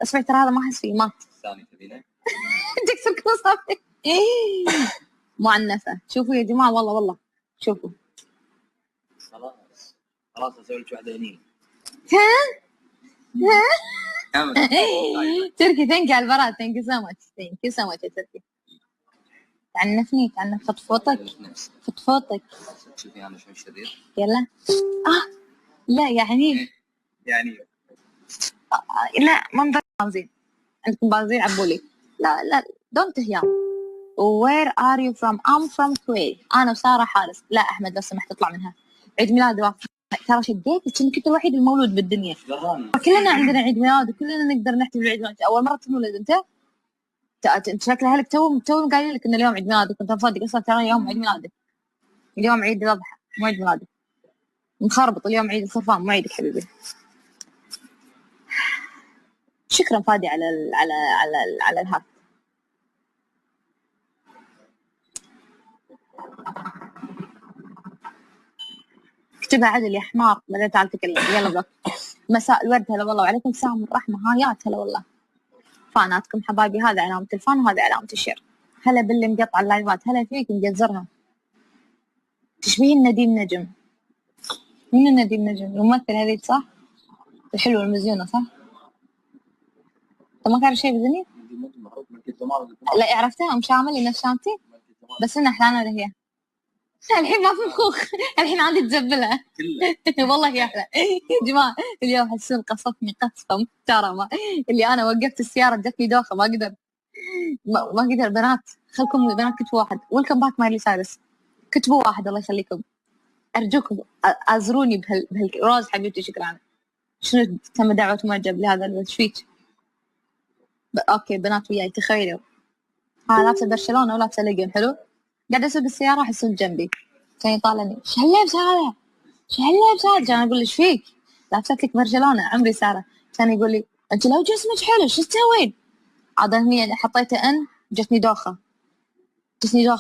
اسمع ترى هذا ما احس فيه مات. الثاني تبينه؟ تكسر كل معنفة. شوفوا يا جماعة والله شوفوا. خلاص اسوي لك واحدة هني. تركي ثانك على البراء. ثانك يو سو ماتش يا تركي. تعنفني تعنف فطفوطك. شوفي انا شوي شرير. يلا لا يعني يعني لا منظر زين. عندكم بنزين عبوا لي. لا لا دونت هير. Where are you from? I'm from Kuwait. أنا وسارة حارس. لا أحمد لو سمحت اطلع منها. عيد ميلاد واقف. ترى شديت كأنك كنت الوحيد المولود بالدنيا. كلنا عندنا عيد ميلاد وكلنا نقدر نحتفل بعيد ميلاد. أول مرة تنولد أنت شكل أهلك تو قايلين لك إن اليوم عيد ميلادك. كنت مصدق أصلا ترى يوم عيد ميلادك. اليوم عيد الأضحى مو عيد ميلادك. مخربط اليوم عيد الصرفان مو عيدك حبيبي. شكرا فادي على الهاك. اكتبها عدل يا حمار بعدين تعال تكلم. يلا بلوك. مساء الورد هلا والله وعليكم السلام والرحمة. هايات هلا والله. فاناتكم حبايبي. هذا علامة الفان وهذا علامة الشير. هلا باللي مقطع اللايفات. هلا فيك مجزرها. تشبهين نديم نجم. مين النديم نجم؟ الممثل هذيك صح؟ الحلوة المزيونة صح؟ ما كان شيء بذني؟ لا عرفتها أم شامل اللي نفس شامتي بس إنها أحلى ولا هي؟ الحين ما في مخوخ. الحين عندي تزبلها. والله يا أحلى. يا جماعة اليوم حسون قصفني قصفة محترمة. اللي أنا وقفت السيارة جتني دوخة ما أقدر ما أقدر. بنات خلكم بنات كتبوا واحد. ويلكم باك مايلي سايرس. كتبوا واحد الله يخليكم. أرجوكم أزروني روز حبيبتي شكرا. شنو تم دعوة معجب لهذا الشفيك. اوكي بنات وياي تخيلوا لابسه برشلونه ولابسه ليجن حلو. قاعده اسوق السياره احسون جنبي كان يطالعني ايش هاللبس هذا ايش هاللبس هذا. كان اقول له ايش فيك لابست لك برشلونه عمري ساره. كان يقول لي انت لو جسمك حلو شو تسوين. عاد هني حطيته ان جتني دوخه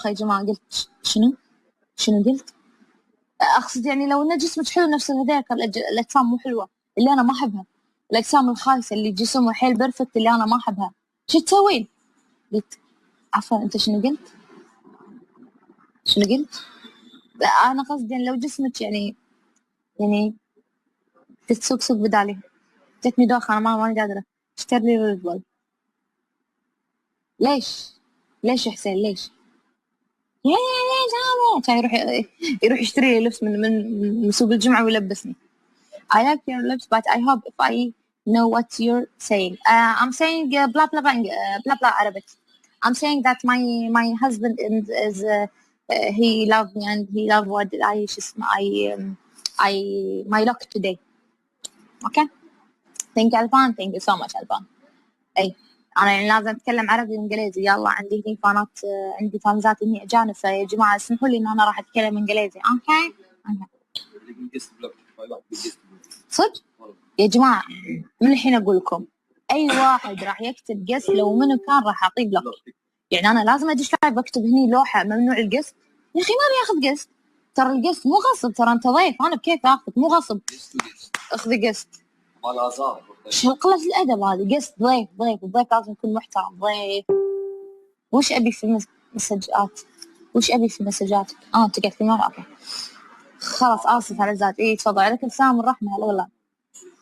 يا جماعه. قلت شنو قلت اقصد يعني لو ان جسمك حلو نفس هذيك الاجسام مو حلوه اللي انا ما احبها. الاجسام الخايسه اللي جسمها حيل بيرفكت اللي انا ما احبها شو تسوين. قلت عفوا انت شنو قلت؟ لا انا قصدي يعني لو جسمك يعني تتسوق بدالي. جتني دوخه انا ما قادره. اشتري لي ريد بول. ليش يا حسين ليش؟ ليش هذا؟ كان يروح يشتري لي لبس من سوق الجمعه ويلبسني. I like your lips but I hope if I know what you're saying. I'm saying blah blah blah blah blah Arabic. I'm saying that my husband is he loved me and he loved what I my look today. Okay. Thank you Alban. Thank you so much Alban. اي انا يعني لازم اتكلم عربي وانجليزي. يلا عندي هني فانات عندي فانزات هني اجانب فيا جماعه اسمحوا لي ان انا راح اتكلم انجليزي. اوكي صدق يا جماعه من الحين اقول لكم اي واحد راح يكتب قس لو منو كان راح اعطيه بلوك. يعني انا لازم ادش لايف بكتب هني لوحه ممنوع القس. يا اخي ما بياخذ قس. ترى القس مو غصب. ترى انت ضيف انا بكيف اخذك مو غصب. اخذ قس شو قلة الأدب هذه. قصد ضيف الضيف لازم يكون محترم. ضيف وش أبي في مسجات أنت قلت لي مرة. أوكي خلاص آسف على الزاد. تفضل عليك السلام والرحمة. هلا والله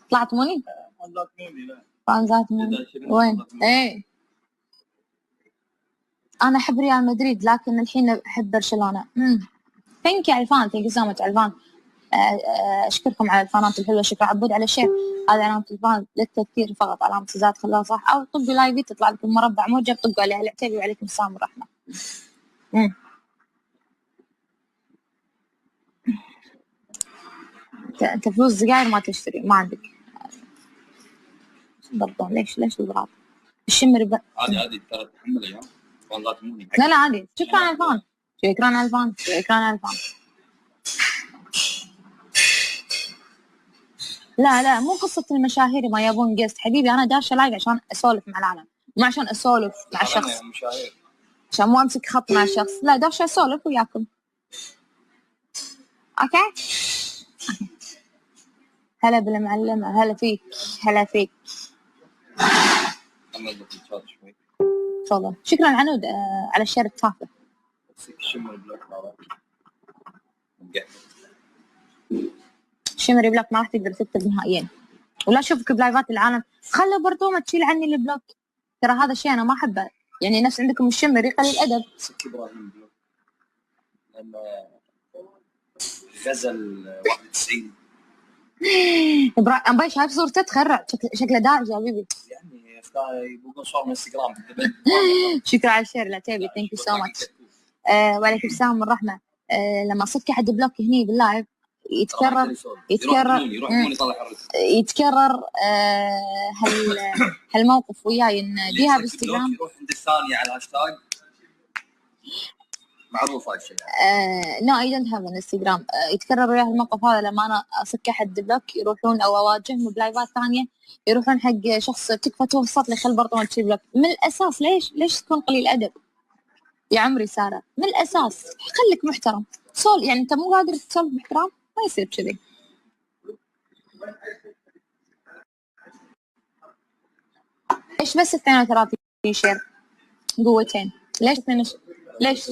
طلعت موني فانزات موني وين أنا أحب ريال مدريد لكن الحين أحب برشلونة. ثانك يو علفان. ثانك يو سو ماتش علفان. أشكركم على الفانات الحلوة. شكرا عبود على الشير. هذا علامة الفان للتذكير فقط. علامة الزاد خلاها صح أو طقوا لايفي تطلع لكم مربع موجب طقوا عليها العتيبي وعليكم السلام والرحمة. أنت فلوس سجاير ما تشتري ما عندك برضون. ليش الغلط الشمر عادي ترى تحمل يا فانزات موني. لا عادي. شكرا على الفان. لا مو قصة المشاهير ما يبون قست حبيبي. أنا داشة لايف عشان أسولف مع العالم مو عشان أسولف مع الشخص عشان مو أمسك خط مع الشخص. لا داشة أسولف وياكم. أوكي هلا بالمعلمة. هلا فيك تفضل. شكرا عنود على الشير التافه. شمري بلوك ما راح تقدر تكتب نهائيا ولا اشوفك بلايفات العالم. خلوا برضو ما تشيل عني البلوك. ترى هذا الشيء انا ما احبه. يعني نفس عندكم الشمري قليل الادب. ابراهيم بلوك لما غزل 91 أبي شايف صورته تخرع، شكله داعش يا حبيبي. يعني يبغون صور من انستغرام. شكرا على الشير العتيبي، ثانك يو سو ماتش. وعليكم السلام والرحمة. لما صدق أحد بلوك هني باللايف يتكرر يتكرر هالموقف وياي إن جيها بانستغرام. يروح عند الثانية على الهاشتاج معروف هذا الشيء. نو اي دونت هاف انستغرام. يتكرر وياه الموقف هذا لما انا اصك احد بلوك، يروحون او اواجههم بلايفات ثانيه، يروحون حق شخص تكفى توسط لي خل برطمان تشي بلوك. من الاساس ليش تكون قليل ادب يا عمري ساره؟ من الاساس خليك محترم. يعني انت مو قادر تسولف باحترام، ما يصير كذي. ايش بس 32 شير قوتين؟ ليش ليش؟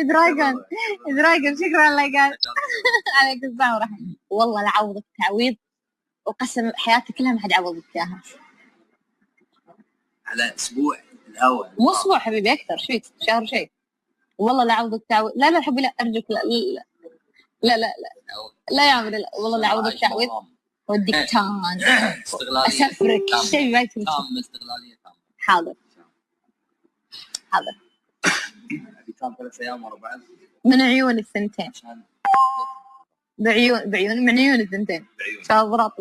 دراجون شكرا على اللايكات. عليك السلام ورحمة. والله لعوضك تعويض، وقسم حياتي كلها ما حد عوضك اياها. على اسبوع الهواء مو اسبوع حبيبي، اكثر شيء شهر شيء. والله لعوضك تعويض. لا حبيبي لا ارجوك، لا يا عمري لا. والله لعوضك تعويض وديك تان اسفرك شيء ما يتم. استغلاليه تامه. حاضر كان 3 أيام ورا بعض من عيون الثنتين. بعيون من عيون الثنتين شاطرات.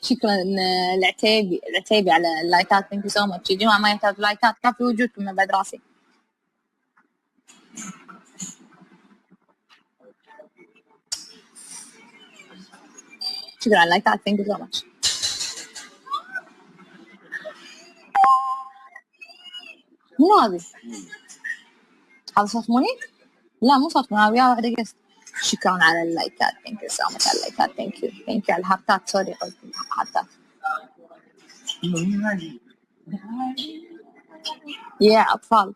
شكرا العتيبي على اللايكات. ثانك يو سو ماتش يا جماعه. ما يحتاج لايكات، كافي وجودكم من بعد راسي. شكرا على اللايكات. ثانك يو سو ماتش. مو هذه؟ هذا صوت منير؟ لا مو صوت منير، وياه واحدة قست. شكرا على اللايكات. ثانك يو سو ماتش على اللايكات. ثانك يو على الهارتات. سوري قلت الهارتات. يا أطفال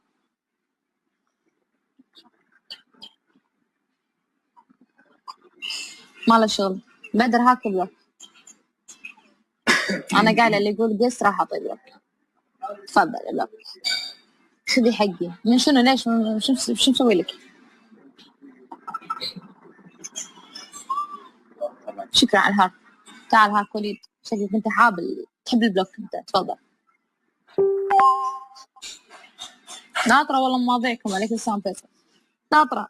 ما له شغل. بدر هاك بلوك. أنا قايلة اللي يقول قس راح أعطي بلوك. تفضل بلوك، خذي حقي. من شنو؟ ليش؟ شو مسوي لك؟ شكرا على الهارت. تعال هاك وليد، شكلك انت حابل تحب البلوك انت. تفضل. ناطرة والله مواضيعكم. عليكم السلام فيصل. ناطرة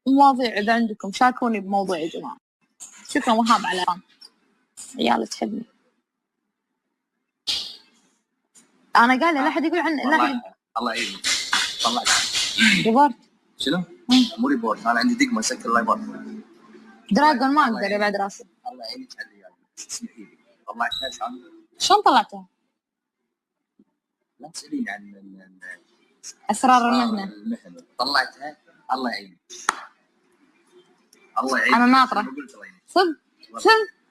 مواضيع اذا عندكم، شاركوني بموضوع يا جماعة. شكرا وهاب على عيال تحبني. انا قايله لا حد يقول عن الله يعينك. طلعت ريبورت. شنو؟ مو ريبورت، انا عندي دقمه اسكر اللايفات. دراجون ما اقدر يبعد راسي. الله يعينك على اسمحي لي. طلعتها شلون طلعتها؟ لا تساليني عن اسرار المهنه. طلعتها. الله يعينك. انا ناطره صدق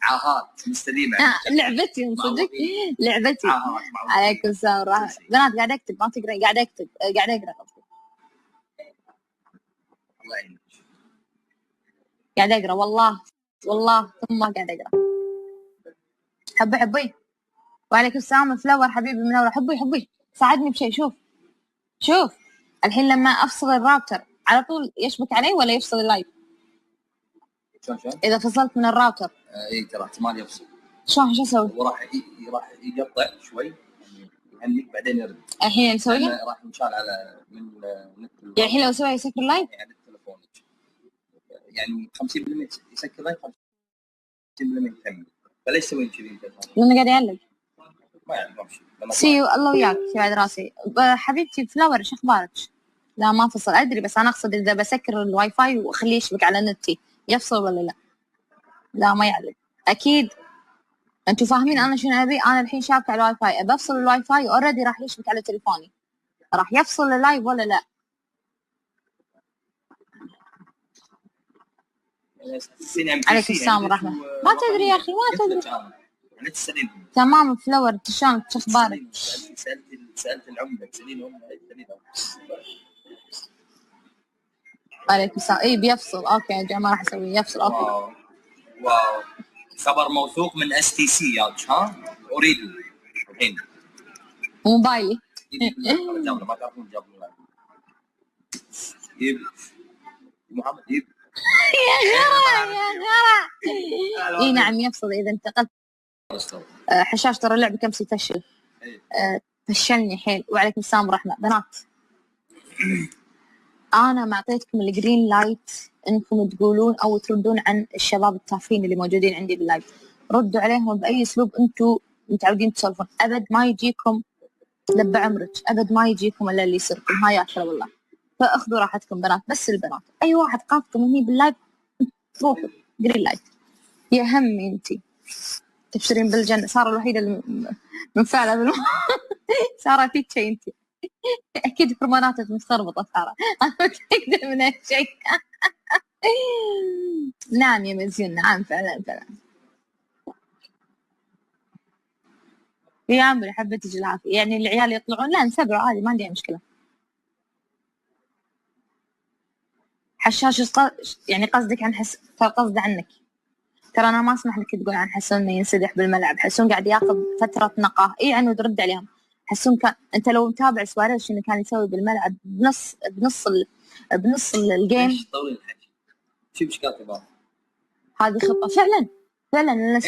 عاهات مستديمه. لعبتي صدق لعبتي. عليكم السلام ورحمة. بنات قاعد اكتب ما تقرأ. قاعد اقرا قصدي. الله يعينك. قاعد اقرا والله ثم قاعد اقرا. حبي وعليكم السلام فلاور حبيبي منور. حبي ساعدني بشيء. شوف الحين لما افصل الراوتر على طول يشبك علي ولا يفصل اللايف؟ شلون اذا فصلت من الراوتر اي ترى احتمال يفصل. شلون شو اسوي؟ وراح يقطع شوي يهنيك بعدين يرد. الحين نسويها؟ راح نشال على من نت. يعني الحين لو اسوي يسكر اللايف؟ يعني تليفونك يعني 50% يسكر اللايف، 50% يكمل. فليش تسوين كذي انت؟ لانه قاعد يعلق. ما يعلق شيء. سيو الله وياك بعد راسي. حبيبتي فلاور شو اخبارك؟ لا ما فصل ادري، بس انا اقصد اذا بسكر الواي فاي واخليه يشبك على نتي يفصل ولا لا؟ لا ما يعلق اكيد. انتوا فاهمين انا شنو ابي؟ انا الحين شابكه على الواي فاي، ابى افصل الواي فاي اوريدي راح يشبك على تليفوني. راح يفصل اللايف ولا لا؟ عليك السلام ورحمة. ما تدري يا اخي ما تدري. تمام فلور شلونك شو اخبارك؟ سالت العمده تسالينهم. عليكم السلام. اي بيفصل. اوكي يا جماعه راح اسويه يفصل. اوكي واو خبر موثوق من STC يا ها اريد الحين موبايلي جاب ما تعرفون جاب يب محمد يب يا غرا اي نعم يفصل اذا انتقلت. حشاش ترى لعبه كم تفشل. فشلني حيل. وعليكم السلام ورحمه بنات. انا ما اعطيتكم الجرين لايت انكم تقولون او تردون عن الشباب التافهين اللي موجودين عندي باللايف. ردوا عليهم باي اسلوب انتم متعودين تسولفون. ابد ما يجيكم لب عمرك، ابد ما يجيكم الا اللي يصيركم. هاي اخر والله. فاخذوا راحتكم بنات، بس البنات. اي واحد قافكم هني باللايف روحوا جرين لايت. يا همي انتي تبشرين بالجنه. ساره الوحيده اللي منفعله ساره فيك شيء انتي. اكيد هرموناتك متخربطه ساره. انا متاكده من هالشيء. نعم يا مزيون، نعم فعلا فعلا. يا عمري حبيتك العافيه. يعني العيال يطلعون لا نسبروا عادي، ما عندي أي مشكله. حشاش يعني قصدك عن قصدي عنك. ترى انا ما اسمح لك تقول عن حسون انه ينسدح بالملعب. حسون قاعد ياخذ فتره نقاهه. اي عنو ترد عليهم. حسون كان، انت لو متابع سواريز شنو كان يسوي بالملعب بنص الجيم. ليش طول الحكي؟ شو مشكلتك بابا؟ هذه خطه فعلا فعلا. لان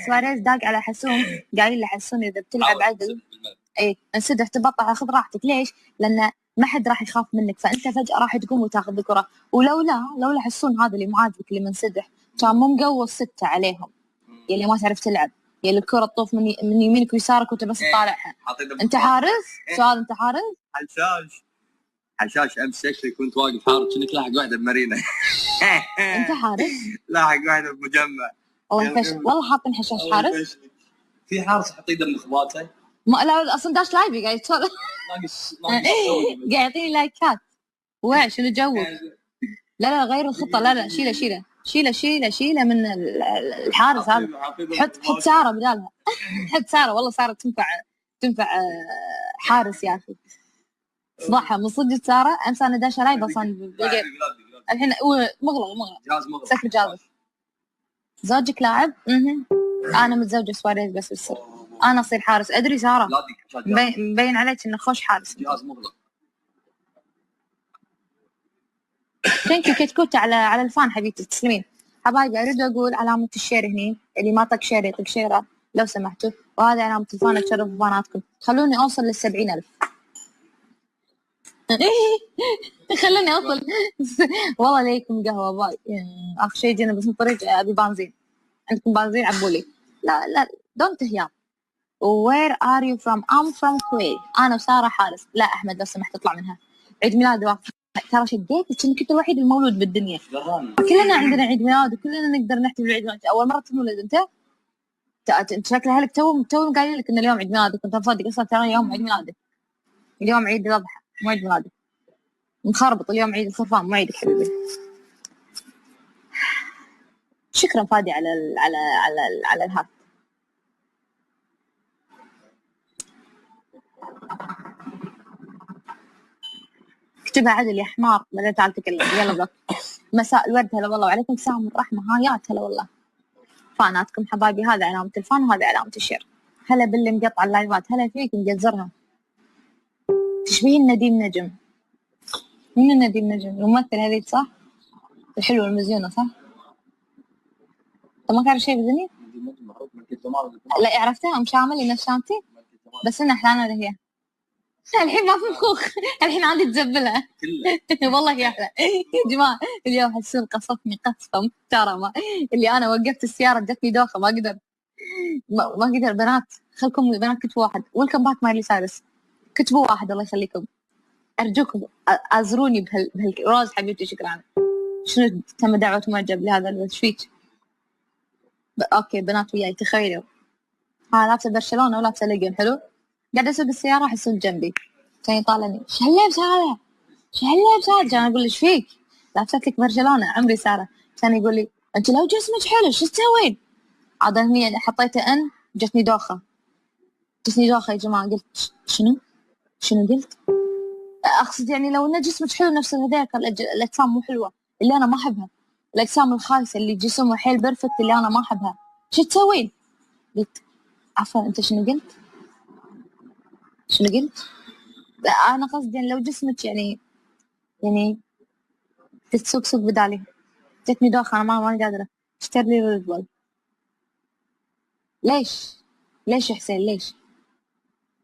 سواريز داق على حسون، قايل له حسون اذا بتلعب عدل اي انسدح تبطع خذ راحتك. ليش؟ لان ما حد راح يخاف منك، فانت فجاه راح تقوم وتاخذ الكره. لولا حسون هذا اللي معادك اللي منسدح كان مو مقوص 6 عليهم. يلي ما تعرف تلعب، يلي الكره تطوف من يمينك ويسارك وانت بس تطالعها. انت حارس؟ سؤال، انت حارس؟ حشاش امس شكلك كنت واقف حارس كأنك لاحق واحده بمارينا. انت حارس؟ لاحق واحده بمجمع. والله فشل والله. حاطين حشاش حارس. في حارس حط يده بمخباته. لا اصلا داش لايفي قاعد يتسولف. قاعد يعطيني لايكات. وين شنو جوك؟ لا غير الخطه. لا شيله من الحارس هذا. حط ساره بدالها. حط ساره. والله ساره تنفع حارس يا اخي. صراحه من صدق ساره. امس انا داشه لايف اصلا الحين مغلق سكر جاز. زوجك لاعب؟ انا متزوجه سواريز بس بالسر. انا اصير حارس. ادري ساره مبين عليك انه خوش حارس. جهاز مغلق. ثانك يو كتكوت على الفان حبيبتي. تسلمين حبايبي. اريد اقول علامه الشير هني. اللي ما طق شير يطق شيره لو سمحتوا. وهذه علامه الفان. اتشرف بفاناتكم. خلوني اوصل لل70,000. خلوني اوصل. والله ليكم قهوه باي. اخر شيء جينا بس الطريق ابي بنزين. عندكم بنزين عبولي. لا دونت هيام. Where are you from? I'm from Kuwait. انا وساره حارس. لا احمد لو سمحت اطلع منها. عيد ميلاد واحد. ترى شقيتك انك انت الوحيد المولود بالدنيا. كلنا عندنا عيد ميلاد وكلنا نقدر نحتفل بعيد ميلاد. اول مره تولد انت شكل اهلك توهم قايلين لك ان اليوم عيد ميلادك. انت مصدق اصلا ترى يوم عيد ميلادك. اليوم عيد الاضحى مو عيد ميلادك. مخربط. اليوم عيد الخرفان مو عيدك حبيبي. شكرا فادي على الهات. اكتبها عدل يا حمار. بعدين تعال تكلم. يلا بلوك. مساء الورد. هلا والله. وعليكم السلام والرحمه. هايات. هلا والله. فاناتكم حبايبي. هذا علامه الفان وهذا علامه الشير. هلا باللي مقطع اللايفات. هلا فيك مجزرها. تشبهين نديم نجم. مين نديم نجم؟ الممثل هذيك صح؟ الحلوه المزيونه صح؟ انت ما تعرف شيء بزني؟ لا عرفتها ام شامل نفس شامتي. بس انا احلى انا هي. الحين ما في مخوخ. الحين عندي تزبلها. والله يا احلى. يا جماعه اليوم حسون قصفني قصفه محترمه. اللي انا وقفت السياره جتني دوخه ما اقدر. ما اقدر. بنات خلكم بنات كتبوا واحد. ويلكم باك مايلي سايرس. كتبوا واحد الله يخليكم. ارجوكم ازروني روز حبيبتي. شكرا. شنو تم دعوة معجب لهذا الولد؟ فيك؟ اوكي بنات وياي. تخيلوا لابسه برشلونه ولابسه ليجن حلو. قاعده اسوق السياره حسون جنبي. كان يطالعني ايش هاللبس هذا؟ ايش هاللبس هذا؟ كان اقول له ايش فيك؟ لابست لك برشلونه. عمري ساره. كان يقول لي انت لو جسمك حلو شو تسوين؟ عاد هني حطيته ان جتني دوخه يا جماعه. قلت شنو قلت؟ اقصد يعني لو ان جسمك حلو نفس هذاك الاجسام مو حلوه اللي انا ما احبها. الاجسام الخايسه اللي جسمها حيل بيرفكت اللي انا ما احبها. شو تسوين؟ قلت عفوا انت شنو قلت؟ انا قصدي يعني لو جسمك يعني تتسوق سوق بدالي، جتني دوخة انا ما قادرة، اشتري لي ريد بول. ليش يا حسين ليش؟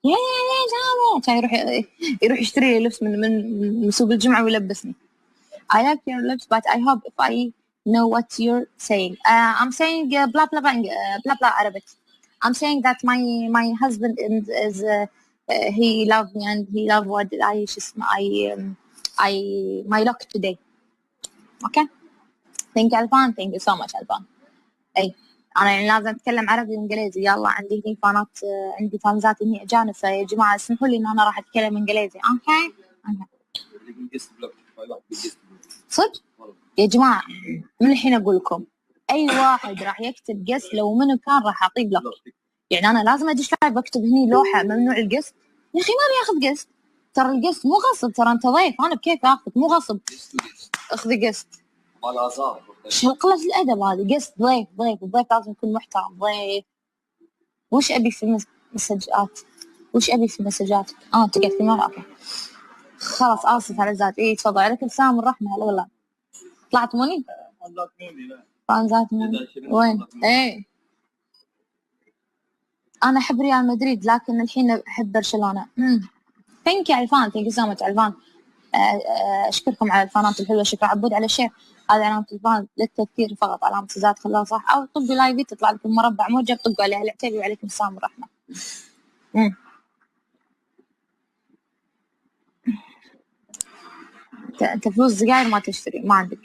ليش هذا؟ كان يروح يشتري لي لبس من سوق الجمعة ويلبسني. I like your lips but I hope if I know what you're saying. I'm saying blah blah blah blah blah Arabic. I'm saying that my husband is he loved me and he loved what شو اسمه I my luck today. Okay. Thank you ألفان. Thank you so much ألفان. أي أنا يعني لازم أتكلم عربي وإنجليزي. يلا عندي هني فانات، عندي فانزات هني أجانب، فيا جماعة اسمحوا لي إن أنا راح أتكلم إنجليزي. أوكي. صدق يا جماعة من الحين أقول لكم أي واحد راح يكتب قست لو منو كان راح أعطيه بلوك. يعني أنا لازم أدش لايف بكتب هني لوحة ممنوع القست؟ يا أخي ما بياخذ قست، ترى القست مو غصب، ترى أنت ضيف، أنا بكيف آخذك مو غصب. أخذ قست. شو قلة الأدب هذه؟ قست ضيف الضيف لازم يكون محترم. ضيف وش أبي في مسجات؟ وش أبي في مسجات؟ تقعد في مرة. أوكي خلاص آسف على الزاد. إيه تفضل. عليكم السلام والرحمة. هلا والله. طلعت موني؟ فانزات موني وين؟ إيه أنا أحب ريال مدريد لكن الحين أحب برشلونة. ثانك يو علفان. ثانك يو سو ماتش علفان. أشكركم على الفانات الحلوة. شكرا عبود على الشير. هذه علامة الفان للتذكير فقط، علامة الزاد خلاها صح، أو طقوا لايفي تطلع لكم مربع موجب طقوا عليها العتيبي. وعليكم السلام والرحمة. أنت فلوس سجاير ما تشتري، ما عندك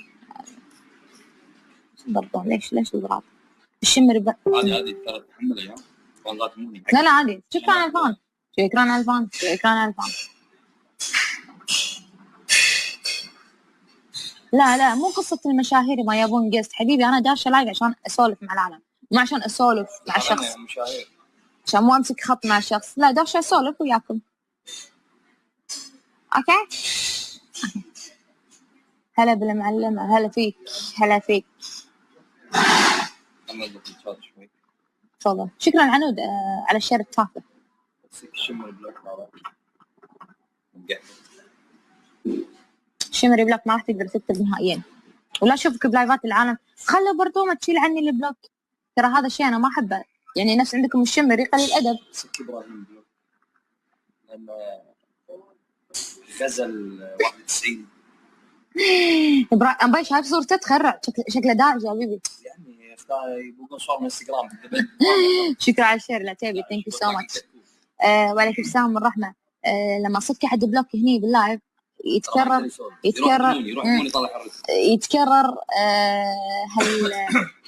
برضو. ليش الغراض الشمري هذه ترى تحمل يا والله تموني. لا عادي. شكرا على الفان. لا مو قصة المشاهير ما يبون قست حبيبي. أنا داشة لايف عشان أسولف مع العالم، مو عشان أسولف مع الشخص، عشان مو أمسك خط مع الشخص. لا داشة أسولف وياكم. أوكي. هلا بالمعلمة. هلا فيك. تفضل. شكرا عنود على الشير التافه. شمري بلوك ما راح تقدر تكتب نهائيا، ولا اشوفك بلايفات العالم. خلوا برضو ما تشيل عني البلوك، ترى هذا الشيء انا ما احبه. يعني نفس عندكم الشمري قليل الادب. ابراهيم بلوك لانه غزل 91. ابراهيم شايف صورته تخرع، شكله داعش يا حبيبي. يعني يبقون صور من انستغرام. شكرا على الشير العتيبي. ثانك يو سو ماتش. وعليكم السلام والرحمه. لما صك حد بلوك هني باللايف يتكرر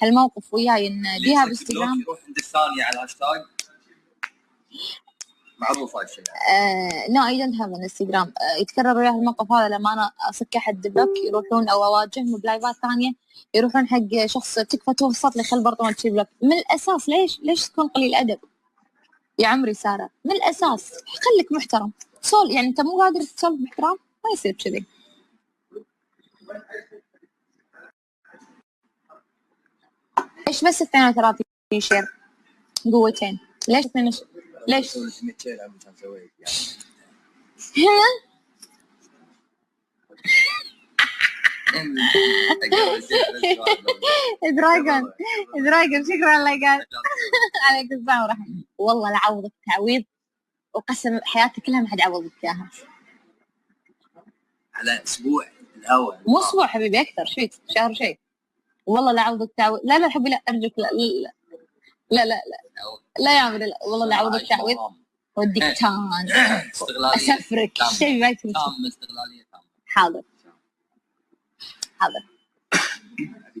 هالموقف وياي ناديها باستغرام. يروح عند الثانية على الهاشتاج معروف هذا الشيء. لا اي دونت هاف انستغرام. يتكرر وياه الموقف هذا لما انا اصك احد بلوك يروحون او اواجههم بلايفات ثانيه يروحون حق شخص تكفى توسط لي خل برضه ما تشيل بلوك. من الاساس ليش تكون قليل ادب يا عمري ساره؟ من الاساس خليك محترم. يعني انت مو قادر تسولف باحترام، ما يصير كذي. ايش بس 32 شير قوتين؟ ليش 2 ليش؟ دراجون شكرا لك. عليك السلام ورحمة. والله لعوضك تعويض وقسم حياتي كلها ما حد عوضك اياها. على اسبوع الاول مو اسبوع حبيبي، اكثر شيء شهر شيء. والله لعوضك تعويض. لا حبيبي لا ارجوك. لا يا عمري لا والله لعوضك تعويض وديك تان اسفرك شيء ما يصير. تام استغلاليه تامه. حاضر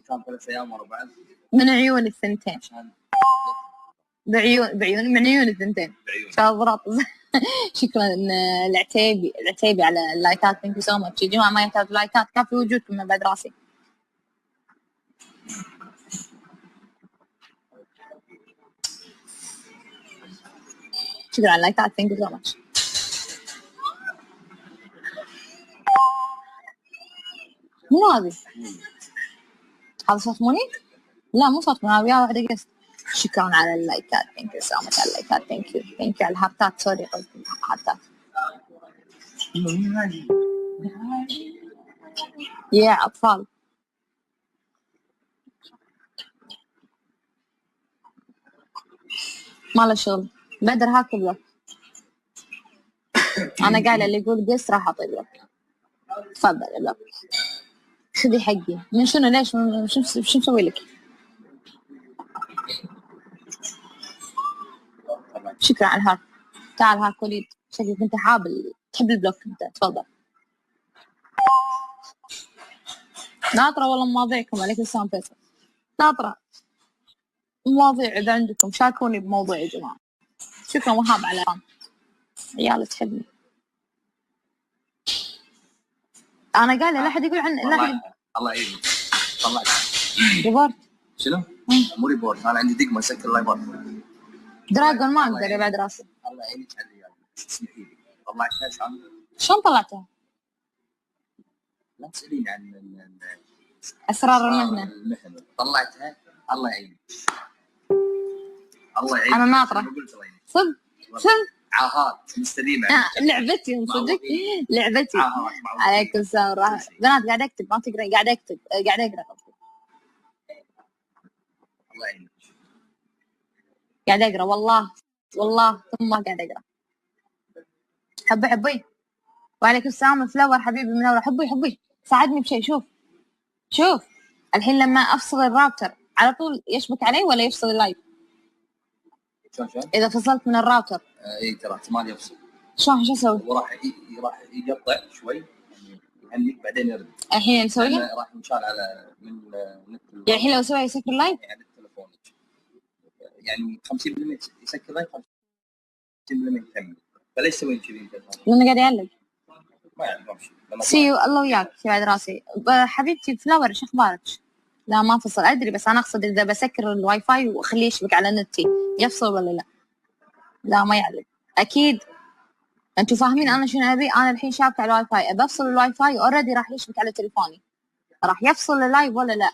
كان 3 أيام ورا بعض من عيون الثنتين. بعيون من عيون الثنتين شاطرات. شكرا العتيبي على اللايكات. ثانك يو سو ماتش يا جماعه. ما يحتاج لايكات، كافي وجودكم من بعد راسي. شكرا على اللايكات. ثانك يو سو ماتش. مو هذه هذا صوت موني؟ لا مو صوت موني، ويا واحدة قست. شكرا على اللايكات. ثانك يو سو ماتش على اللايكات. ثانك يو على الهارتات. سوري قلت هارتات. يا اطفال ما له شغل. بدر هاك بلوك. انا قايله اللي يقول قص راح اعطي بلوك. تفضل يا بلوك، خذي حقي. من شنو؟ ليش؟ شو مسوي لك؟ شكرا على الهاك. تعال هاك وليد، شكلك انت حابل تحب البلوك انت. تفضل. ناطرة والله مواضيعكم. عليكم السلام فيصل. ناطرة مواضيع اذا عندكم، شاركوني بموضوع يا جماعة. شكرا وهاب على عيال تحبني. انا قايله لا احد يقول عن لا احد. الله يعينك. طلعت ريبورت. شنو؟ مو ريبورت، انا عندي دقمه اسكر اللايفات. دراجون ما اقدر يا بعد راسي. الله يعينك على الرجال. اسمحي لي طلعتها شلون طلعتها؟ لا تساليني عن اسرار المهنه. طلعتها. الله يعينك. الله يعينك. انا ناطره صدق صدق. عاهات مستديمه. لعبتي صدق لعبتي. عليكم السلام ورحمه. بنات قاعد اكتب ما تقرا. قاعد اكتب قاعد اقرا. الله يعينك. قاعد اقرا والله والله ثم قاعد اقرا. حبي وعليكم السلام فلاور حبيبي من اول. حبي ساعدني بشيء. شوف الحين لما افصل الراوتر على طول يشبك علي ولا يفصل اللايف؟ شلون اذا فصلت من الراوتر اي ترى احتمال يفصل. شلون؟ شو اسوي؟ وراح يقطع شوي يهنيك بعدين يرد. الحين نسويها؟ راح ينشال على من نت. يعني الحين لو اسوي يسكر اللايف؟ يعني التليفون يعني 50% يسكر اللايف 50% يكمل. فليش تسوين كذي انت؟ لانه قاعد يعلق. ما يعلق شيء. سيو الله وياك بعد راسي. حبيبتي فلاور ايش اخبارك؟ لا ما فصل ادري، بس انا اقصد اذا بسكر الواي فاي واخليه يشبك على نتي يفصل ولا لا؟ لا ما يعلق اكيد. انتوا فاهمين انا شنو ابي؟ انا الحين شابكه على الواي فاي، ابى افصل الواي فاي اوريدي راح يشبك على تليفوني. راح يفصل اللايف ولا لا؟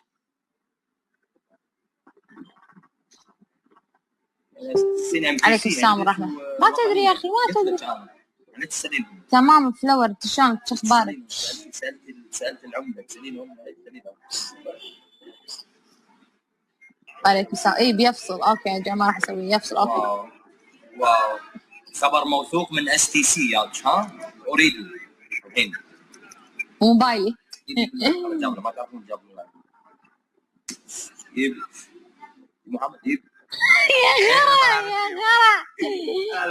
عليك السلام ورحمه. ما تدري يا اخي ما تدري. تمام فلاور شلونك؟ شو اخبارك؟ سالت العمده تسالينهم. عليكم السلام. اي بيفصل. اوكي يا جماعه راح اسوي يفصل. اوكي واو خبر موثوق من STC ياك. ها اريده الحين موبايلي. ما تعرفون جاب يب محمد يب يا غرا.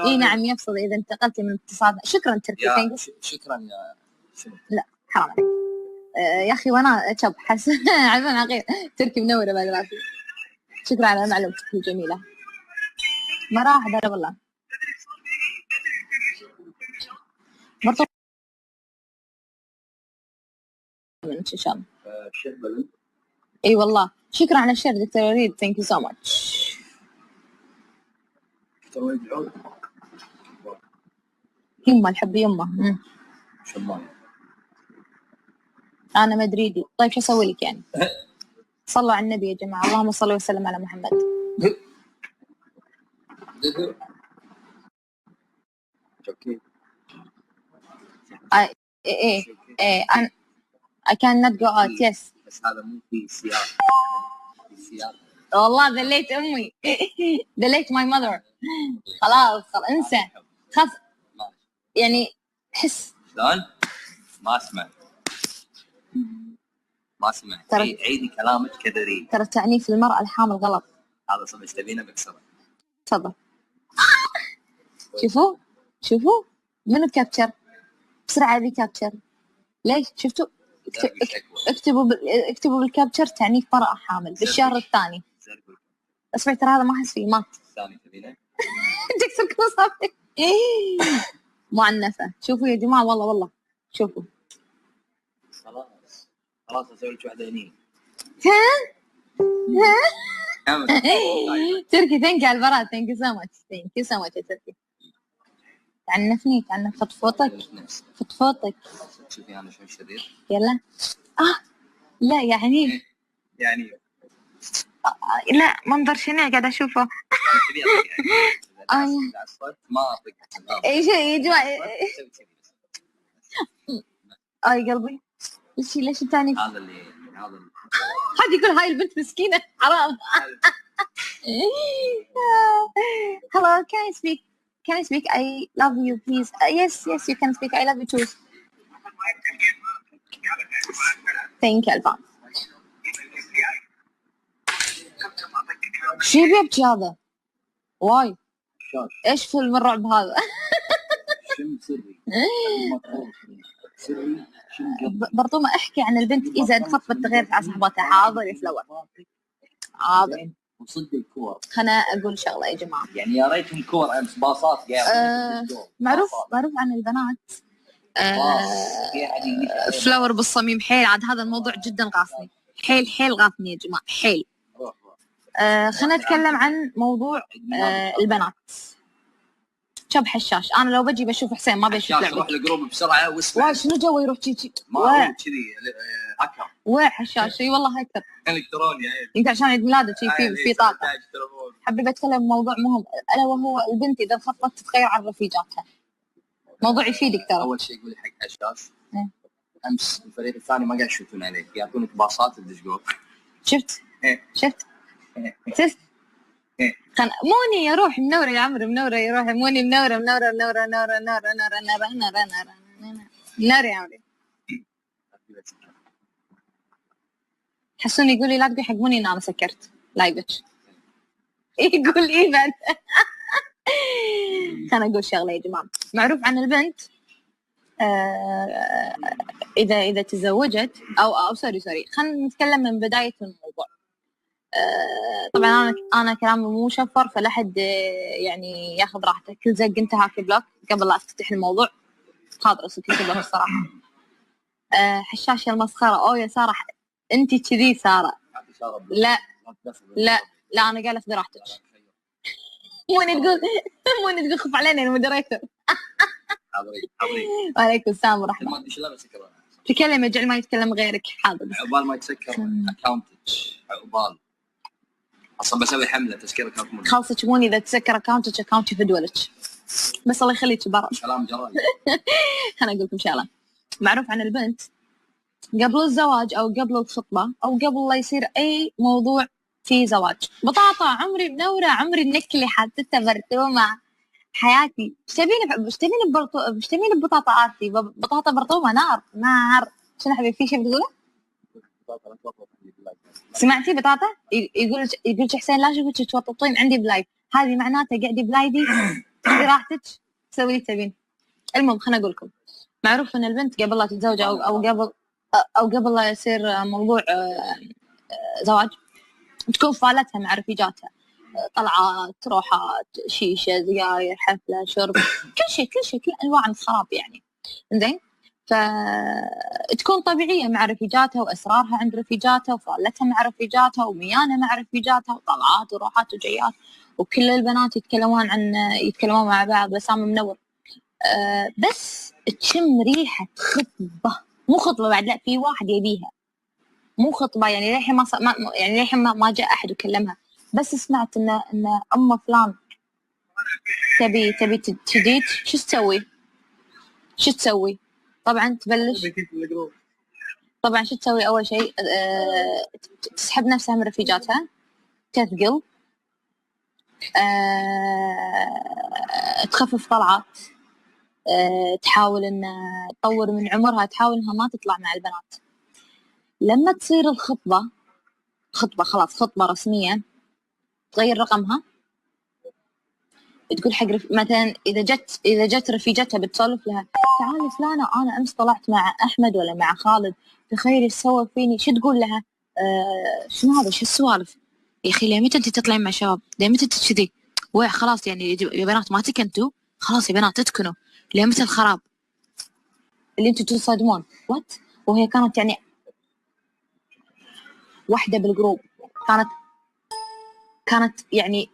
اي نعم يفصل اذا انتقلت من اتصال. شكرا تركي. شكرا يا شنو. لا حرام عليك يا اخي وانا شب حس عارفين غير تركي منوره بعد راسي. شكرا على معلومتك الجميله. ما راح دار والله. برضو ان شاء الله. اي والله شكرا على الشير دكتور وليد. ثانك يو سو ماتش. يمه الحب يمه. انا مدريدي. طيب شو اسوي لك يعني؟ صلوا على النبي يا جماعه. اللهم صل وسلم على محمد. اوكي ايه انا I cannot go out. yes بس هذا مو في سياق. والله ذليت امي. ذليت ماي ماذر. خلاص انسى. خف يعني حس. شلون؟ ما اسمع. عيدي كلامك كدري. ترى تعنيف المرأة الحامل غلط. هذا صدق تبينه بكسره. تفضل. شوفوا منو كابتشر بسرعة. هذه كابتشر ليش؟ شفتوا؟ اكتبوا بالكابتشر تعنيف مرأة حامل بالشهر الثاني. اسمع ترى هذا ما احس فيه. مات الثاني تبينه. تكسر كل معنفة. شوفوا يا جماعة والله شوفوا. خلاص اسوي لك واحدة هني. تركي ثانك على البراء. ثانك يو سو ماتش يا تركي. عنفني فضفوطك. شوفي انا شوي شرير. يلا لا يعني لا منظر شنو قاعد اشوفه. ما اطق. ايش يا جماعه اي قلبي ليش الثاني؟ هذا اللي حد يقول هاي البنت مسكينة حرام. Hello, can I speak I love you please? Yes you can speak I love you too. Thank you ألفان. شو بيبكي هذا؟ واي ايش فيلم الرعب هذا؟ سري برطومة احكي عن البنت اذا انخطبت تغيرت على صاحبتها. حاضر يا فلور حاضر. وصدق الكور. خلنا اقول شغله يا جماعه، يعني يا ريتهم كور امس باصات معروف عن البنات فلور بالصميم حيل. عاد هذا الموضوع جدا غاصني، حيل غاصني يا جماعه حيل. خلينا نتكلم عن موضوع البنات. شب حشاش، انا لو بجي بشوف حسين ما بشوف لعبه. روح الجروب بسرعه واسمع. شنو جو يروح جي ما هو كذي هكر. حشاش اي والله هكر الكتروني يعني. يمكن عشان عيد ميلاده في طاقه. حبيت اتكلم بموضوع مهم الا وهو البنت اذا انخطبت تتغير عن رفيجاتها. موضوع يفيدك ترى. اول شيء قولي حق حشاش امس الفريق الثاني ما قاعد يشوفون عليك، يعطونك باصات تدش جول. شفت؟ موني يروح منورة يا عمرو، منورة يروح موني منورة يا عمري. حسوني يقول لي لا تقول حق موني ان انا سكرت لايفك. يقول ايه بعد. خلنا اقول شغله يا جماعه. معروف عن البنت اذا تزوجت او سوري خلينا نتكلم من بدايه الموضوع. طبعا انا كلامي مو شفر فلا حد يعني ياخذ راحته. كل زق انتهى في بلوك قبل لا افتتح الموضوع. خاطر اسكت في بلوك الصراحه. حشاشه المسخره. يا ساره انت كذي ساره. لا انا قاعده اخذ راحتك. موني تقول خف علينا يا مودريتور. حاضرين. وعليكم السلام ورحمه الله. ما ادري لا مسكر تكلم اجعل ما يتكلم غيرك. حاضر عقبال ما يتسكر اكاونتك عقبال اصلا بسوي حمله تسكير اكاونت. خلصت موني اذا تسكر اكاونتك اكاونتي في دولك بس الله يخليك برا. سلام جرالي. خلنا اقول لكم شغله. معروف عن البنت قبل الزواج او قبل الخطبه او قبل لا يصير اي موضوع في زواج بطاطا عمري منوره عمري النكلي حاطتها برطومه حياتي. ايش تبين ببطاطااتي؟ بطاطا برطومه نار. شنو حبيبي في شيء بتقوله؟ سمعتي بطاطا يقول حسين لا اشوفك توططين عندي بلايف. هذه معناته قاعدي بلايدي خذي راحتك سوي اللي تبين. المهم خليني اقول لكم. معروف ان البنت قبل لا تتزوج او قبل لا يصير موضوع زواج تكون فالتها مع رفيجاتها. طلعات روحات شيشه سجاير حفله شرب كل شيء كل انواع الخراب يعني. زين فتكون طبيعيه مع رفيجاتها واسرارها عند رفيجاتها وفالتها مع رفيجاتها وميانه مع رفيجاتها وطلعات وروحات وجيات وكل البنات يتكلمون مع بعض بسام منور. بس تشم ريحه خطبه مو خطبه بعد لا في واحد يبيها مو خطبه يعني للحين ما جاء احد وكلمها بس سمعت ان ام فلان تبي تجديد. شو تسوي؟ طبعا تبلش طبعا شو تسوي؟ اول شيء تسحب نفسها من رفيجاتها تثقل تخفف طلعات تحاول ان تطور من عمرها تحاول انها ما تطلع مع البنات. لما تصير الخطبه خلاص خطبه رسميه تغير رقمها تقول حق مثلا اذا جت رفيجتها بتسولف لها تعالي فلانه انا امس طلعت مع احمد ولا مع خالد تخيلي ايش سوى فيني. شو تقول لها؟ شنو هذا؟ شو السوالف يا اخي؟ ليه متى انت تطلعين مع شباب؟ ليه متى تكذي؟ خلاص يعني يا بنات ما تكنتوا خلاص يا بنات تتكنوا. ليه متى الخراب اللي انتوا تصدمون وات؟ وهي كانت يعني واحده بالجروب كانت يعني